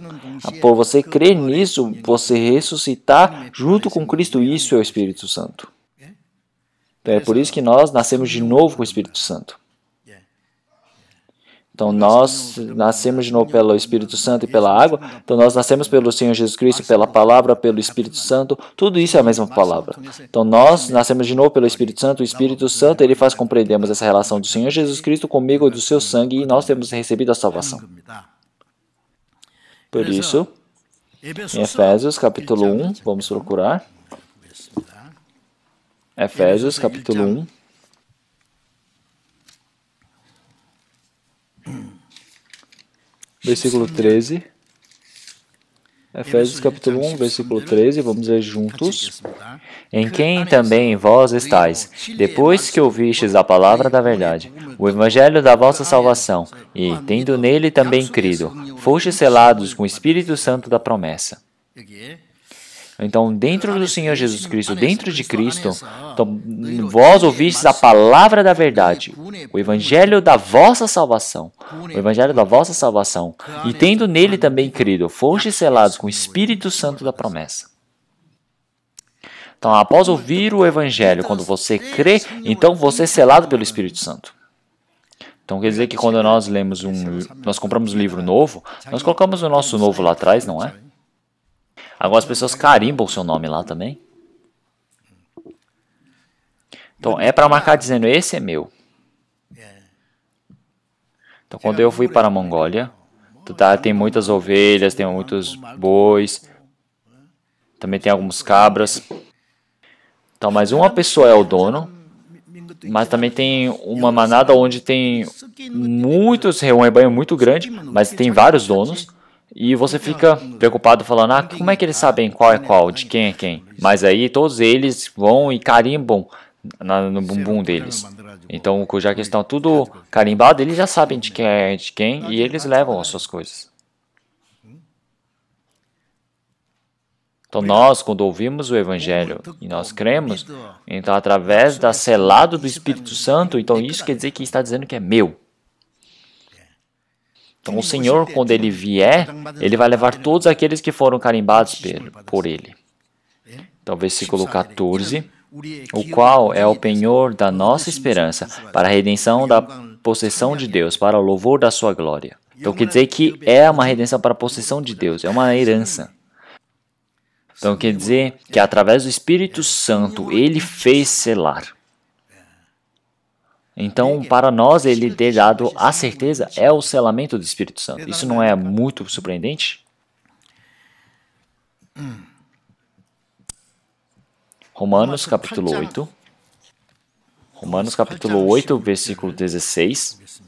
Por você crer nisso, você ressuscitar junto com Cristo, isso é o Espírito Santo. Então, é por isso que nós nascemos de novo com o Espírito Santo. Então, nós nascemos de novo pelo Espírito Santo e pela água. Então, nós nascemos pelo Senhor Jesus Cristo, pela palavra, pelo Espírito Santo. Tudo isso é a mesma palavra. Então, nós nascemos de novo pelo Espírito Santo. O Espírito Santo, ele faz compreendermos essa relação do Senhor Jesus Cristo comigo e do seu sangue, e nós temos recebido a salvação. Por isso, em Efésios, capítulo 1, vamos procurar. Efésios, capítulo 1. Versículo 13. Efésios capítulo 1, versículo 13, vamos ler juntos. Em quem também vós estáis, depois que ouvistes a palavra da verdade, o evangelho da vossa salvação, e, tendo nele também crido, fostes selados com o Espírito Santo da promessa. Então, dentro do Senhor Jesus Cristo, dentro de Cristo, então, vós ouvistes a palavra da verdade, o evangelho da vossa salvação, o evangelho da vossa salvação, e tendo nele também crido, fostes selados com o Espírito Santo da promessa. Então, após ouvir o evangelho, quando você crê, então você é selado pelo Espírito Santo. Então, quer dizer que quando nós lemos nós compramos um livro novo, nós colocamos o nosso novo lá atrás, não é? Agora as pessoas carimbam o seu nome lá também. Então, é para marcar dizendo, esse é meu. Então, quando eu fui para a Mongólia, tem muitas ovelhas, tem muitos bois, também tem alguns cabras. Então, mas uma pessoa é o dono, mas também tem uma manada onde tem muitos, um rebanho muito grande, mas tem vários donos. E você fica preocupado falando, como é que eles sabem qual é qual, de quem é quem? Mas aí todos eles vão e carimbam no bumbum deles. Então, já que estão tudo carimbado, eles já sabem de quem é de quem e eles levam as suas coisas. Então, nós, quando ouvimos o Evangelho e nós cremos, então através da selado do Espírito Santo, então isso quer dizer que está dizendo que é meu. Então, o Senhor, quando Ele vier, Ele vai levar todos aqueles que foram carimbados por Ele. Então, versículo 14, o qual é o penhor da nossa esperança, para a redenção da possessão de Deus, para o louvor da sua glória. Então, quer dizer que é uma redenção para a possessão de Deus, é uma herança. Então, quer dizer que através do Espírito Santo, Ele fez selar. Então, para nós, ele ter dado a certeza é o selamento do Espírito Santo. Isso não é muito surpreendente? Romanos capítulo 8. Romanos capítulo 8, versículo 16.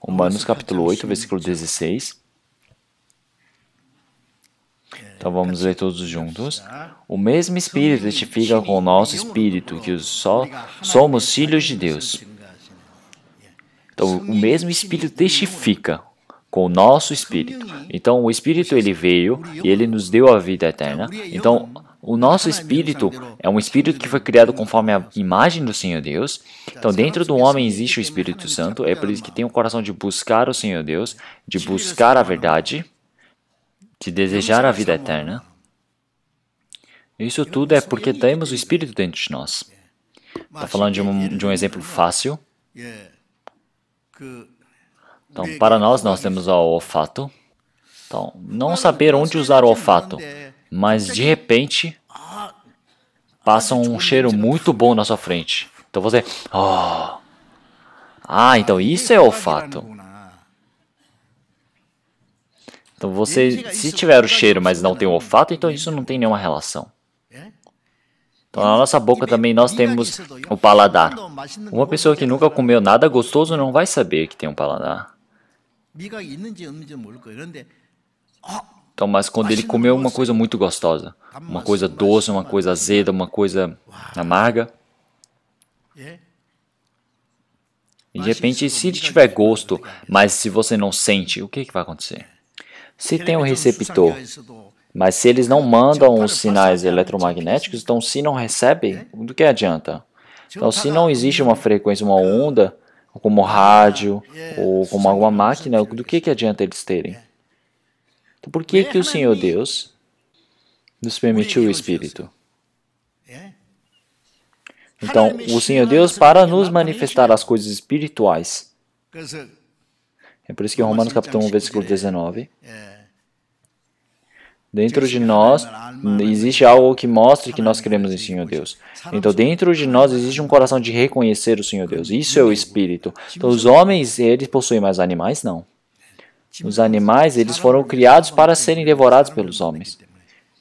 Romanos capítulo 8, versículo 16. Então vamos ler todos juntos. O mesmo Espírito testifica com o nosso Espírito que somos filhos de Deus. Então o mesmo Espírito testifica com o nosso Espírito. Então o Espírito ele veio e ele nos deu a vida eterna. Então O nosso espírito é um espírito que foi criado conforme a imagem do Senhor Deus. Então, dentro do homem existe o Espírito Santo. É por isso que tem o coração de buscar o Senhor Deus, de buscar a verdade, de desejar a vida eterna. Isso tudo é porque temos o Espírito dentro de nós. Está falando de um exemplo fácil. Então, para nós temos o olfato. Então, não saber onde usar o olfato, mas de repente passa um cheiro muito bom na sua frente. Então você, então isso é olfato. Então você, se tiver o cheiro, mas não tem o olfato, então isso não tem nenhuma relação. Então na nossa boca também nós temos o paladar. Uma pessoa que nunca comeu nada gostoso não vai saber que tem um paladar. Então, mas quando ele comeu uma coisa muito gostosa, uma coisa doce, uma coisa azeda, uma coisa amarga, e de repente, se ele tiver gosto, mas se você não sente, o que vai acontecer? Se tem um receptor, mas se eles não mandam os sinais eletromagnéticos, então se não recebe, do que adianta? Então, se não existe uma frequência, uma onda, como rádio, ou como alguma máquina, do que adianta eles terem? Então, por que o Senhor Deus nos permitiu o Espírito? Então, o Senhor Deus, para nos manifestar as coisas espirituais, é por isso que em Romanos capítulo 1, versículo 19, dentro de nós existe algo que mostra que nós cremos em Senhor Deus. Então, dentro de nós existe um coração de reconhecer o Senhor Deus. Isso é o Espírito. Então, os homens, eles possuem, mas animais não. Os animais, eles foram criados para serem devorados pelos homens.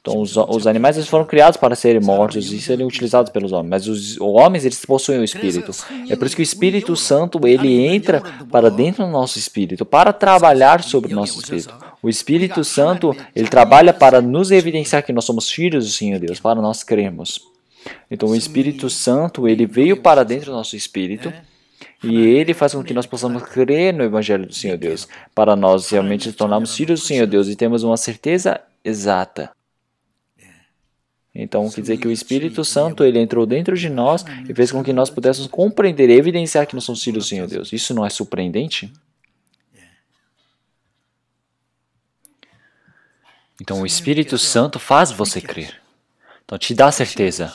Então, os animais, eles foram criados para serem mortos e serem utilizados pelos homens. Mas os homens, eles possuem o Espírito. É por isso que o Espírito Santo, ele entra para dentro do nosso Espírito, para trabalhar sobre o nosso Espírito. O Espírito Santo, ele trabalha para nos evidenciar que nós somos filhos do Senhor Deus, para nós crermos. Então, o Espírito Santo, ele veio para dentro do nosso Espírito, e ele faz com que nós possamos crer no Evangelho do Senhor Deus, para nós realmente nos tornarmos filhos do Senhor Deus e temos uma certeza exata. Então, quer dizer que o Espírito Santo, ele entrou dentro de nós e fez com que nós pudéssemos compreender e evidenciar que nós somos filhos do Senhor Deus. Isso não é surpreendente? Então, o Espírito Santo faz você crer. Então, te dá certeza.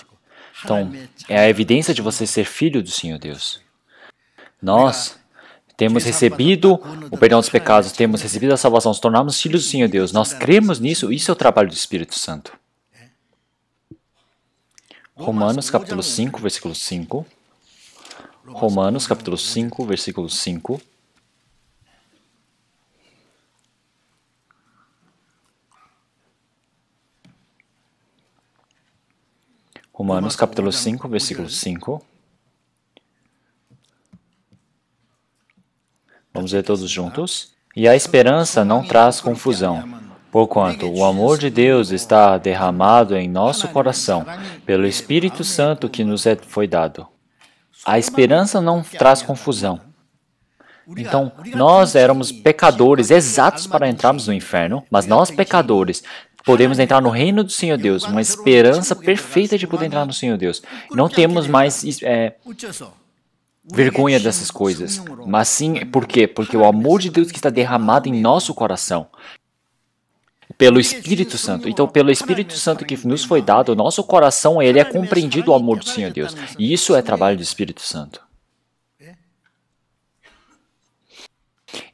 Então, é a evidência de você ser filho do Senhor Deus. Nós temos recebido o perdão dos pecados, temos recebido a salvação, nos tornamos filhos do Senhor Deus. Nós cremos nisso, isso é o trabalho do Espírito Santo. Romanos capítulo 5, versículo 5. Romanos capítulo 5, versículo 5. Romanos capítulo 5, versículo 5. Vamos ler todos juntos. E a esperança não traz confusão, porquanto o amor de Deus está derramado em nosso coração pelo Espírito Santo que nos foi dado. A esperança não traz confusão. Então, nós éramos pecadores exatos para entrarmos no inferno, mas nós, pecadores, podemos entrar no reino do Senhor Deus, uma esperança perfeita de poder entrar no Senhor Deus. Não temos mais vergonha dessas coisas, mas sim, por quê? Porque o amor de Deus que está derramado em nosso coração, pelo Espírito Santo. Então, pelo Espírito Santo que nos foi dado, o nosso coração, ele é compreendido o amor do Senhor Deus. E isso é trabalho do Espírito Santo.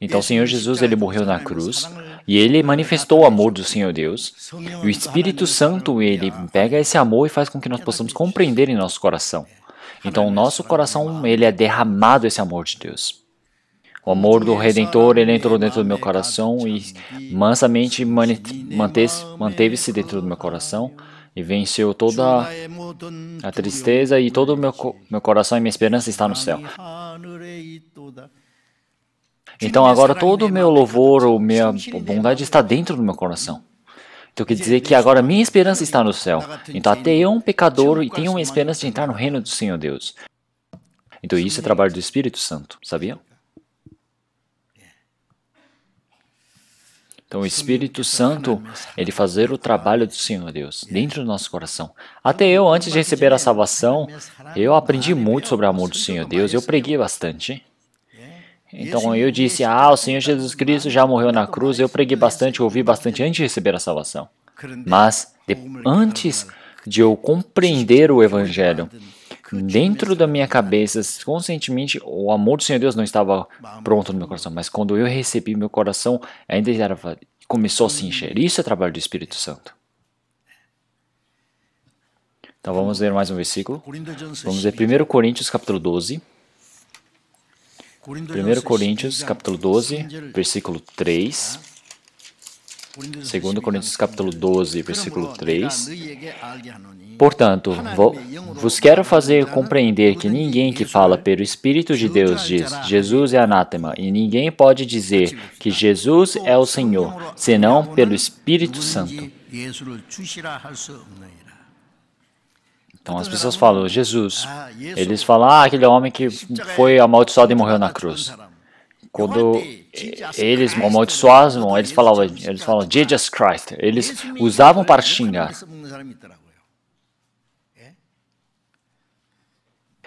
Então, o Senhor Jesus, ele morreu na cruz, e ele manifestou o amor do Senhor Deus. E o Espírito Santo, ele pega esse amor e faz com que nós possamos compreender em nosso coração. Então, o nosso coração, ele é derramado esse amor de Deus. O amor do Redentor, ele entrou dentro do meu coração e mansamente manteve-se dentro do meu coração e venceu toda a tristeza e todo o meu coração e minha esperança está no céu. Então, agora todo o meu louvor, a minha bondade está dentro do meu coração. Então, quer dizer que agora minha esperança está no céu. Então, até eu, um pecador, e tenho uma esperança de entrar no reino do Senhor Deus. Então, isso é trabalho do Espírito Santo, sabia? Então, o Espírito Santo, ele fazer o trabalho do Senhor Deus dentro do nosso coração. Até eu, antes de receber a salvação, eu aprendi muito sobre o amor do Senhor Deus, eu preguei bastante. Então, eu disse, o Senhor Jesus Cristo já morreu na cruz, eu preguei bastante, ouvi bastante antes de receber a salvação. Mas, antes de eu compreender o Evangelho, dentro da minha cabeça, conscientemente, o amor do Senhor Deus não estava pronto no meu coração, mas quando eu recebi, meu coração ainda começou a se encher. Isso é trabalho do Espírito Santo. Então vamos ler mais um versículo. Vamos ler 1 Coríntios capítulo 12. 1 Coríntios capítulo 12, versículo 3. 2 Coríntios capítulo 12, versículo 3. Portanto, vos quero fazer compreender que ninguém que fala pelo Espírito de Deus diz, Jesus é anátema, e ninguém pode dizer que Jesus é o Senhor, senão pelo Espírito Santo. Então as pessoas falam, Jesus. Eles falam, aquele homem que foi amaldiçoado e morreu na cruz. Quando eles amaldiçoavam, eles falam Jesus Christ. Eles usavam para xingar.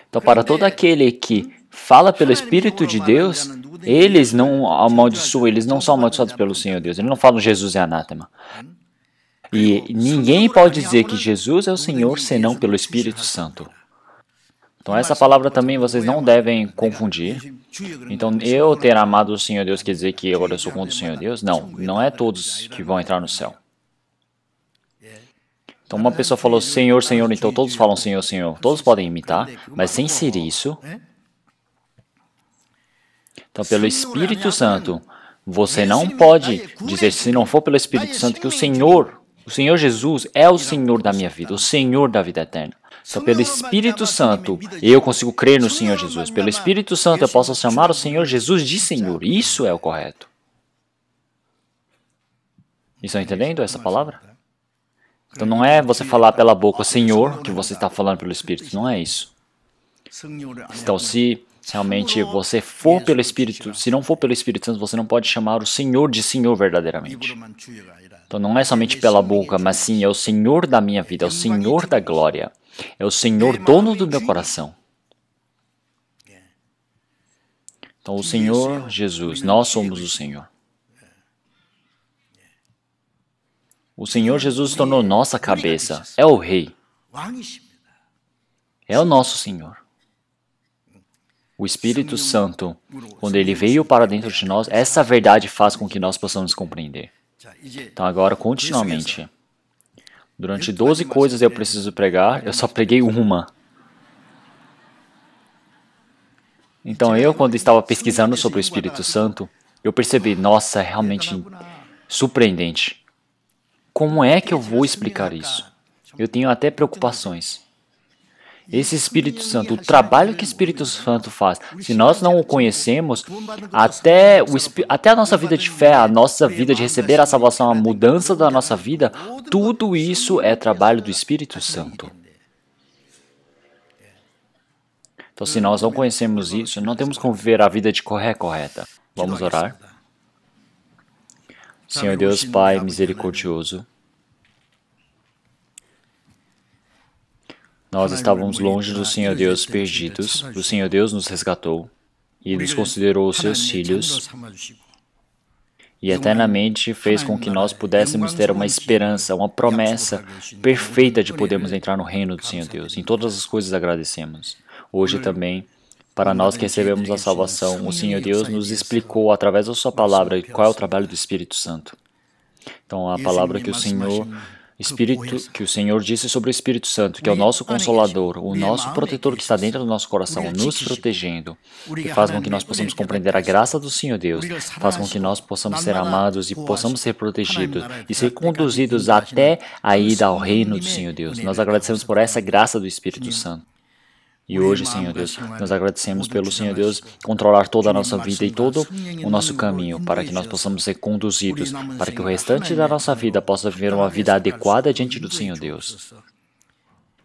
Então, para todo aquele que fala pelo Espírito de Deus, eles não amaldiçoam, eles não são amaldiçoados pelo Senhor Deus. Eles não falam Jesus é anátema. E ninguém pode dizer que Jesus é o Senhor senão pelo Espírito Santo. Então essa palavra também vocês não devem confundir. Então eu ter amado o Senhor Deus quer dizer que agora eu sou contra o Senhor Deus? Não, não é todos que vão entrar no céu. Então uma pessoa falou Senhor, Senhor, então todos falam Senhor, Senhor. Todos podem imitar, mas sem ser isso. Então pelo Espírito Santo, você não pode dizer, se não for pelo Espírito Santo, que o Senhor Jesus é o Senhor da minha vida, o Senhor da vida eterna. Então, pelo Espírito Santo, eu consigo crer no Senhor Jesus. Pelo Espírito Santo, eu posso chamar o Senhor Jesus de Senhor. Isso é o correto. Estão entendendo essa palavra? Então, não é você falar pela boca Senhor que você está falando pelo Espírito. Não é isso. Então, se realmente você for pelo Espírito, se não for pelo Espírito Santo, você não pode chamar o Senhor de Senhor verdadeiramente. Então não é somente pela boca, mas sim é o Senhor da minha vida, é o Senhor da glória, é o Senhor dono do meu coração. Então o Senhor Jesus, nós somos o Senhor. O Senhor Jesus tornou nossa cabeça, é o Rei, é o nosso Senhor. O Espírito Santo, quando ele veio para dentro de nós, essa verdade faz com que nós possamos compreender. Então agora, continuamente, durante 12 coisas eu preciso pregar, eu só preguei uma. Então eu, quando estava pesquisando sobre o Espírito Santo, eu percebi, nossa, é realmente surpreendente. Como é que eu vou explicar isso? Eu tenho até preocupações. Esse Espírito Santo, o trabalho que o Espírito Santo faz, se nós não o conhecemos, até a nossa vida de fé, a nossa vida de receber a salvação, a mudança da nossa vida, tudo isso é trabalho do Espírito Santo. Então, se nós não conhecemos isso, não temos como viver a vida de correta. Vamos orar. Senhor Deus, Pai misericordioso, nós estávamos longe do Senhor Deus, perdidos. O Senhor Deus nos resgatou e nos considerou os seus filhos e eternamente fez com que nós pudéssemos ter uma esperança, uma promessa perfeita de podermos entrar no reino do Senhor Deus. Em todas as coisas agradecemos. Hoje também, para nós que recebemos a salvação, o Senhor Deus nos explicou através da sua palavra qual é o trabalho do Espírito Santo. Então, a palavra que o Senhor disse sobre o Espírito Santo, que é o nosso Consolador, o nosso protetor que está dentro do nosso coração, nos protegendo, que faz com que nós possamos compreender a graça do Senhor Deus, faz com que nós possamos ser amados e possamos ser protegidos e ser conduzidos até a ida ao reino do Senhor Deus. Nós agradecemos por essa graça do Espírito Santo. E hoje, Senhor Deus, nós agradecemos pelo Senhor Deus controlar toda a nossa vida e todo o nosso caminho para que nós possamos ser conduzidos, para que o restante da nossa vida possa viver uma vida adequada diante do Senhor Deus.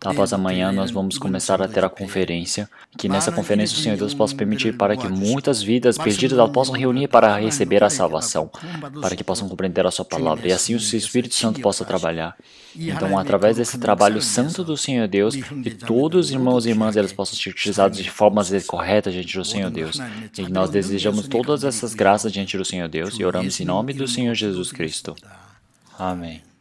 Após amanhã, nós vamos começar a ter a conferência. Que nessa conferência o Senhor Deus possa permitir para que muitas vidas perdidas possam reunir para receber a salvação, para que possam compreender a sua palavra, e assim o seu Espírito Santo possa trabalhar. Então, através desse trabalho santo do Senhor Deus, que todos os irmãos e irmãs eles possam ser utilizados de forma correta diante do Senhor Deus. E nós desejamos todas essas graças diante do Senhor Deus e oramos em nome do Senhor Jesus Cristo. Amém.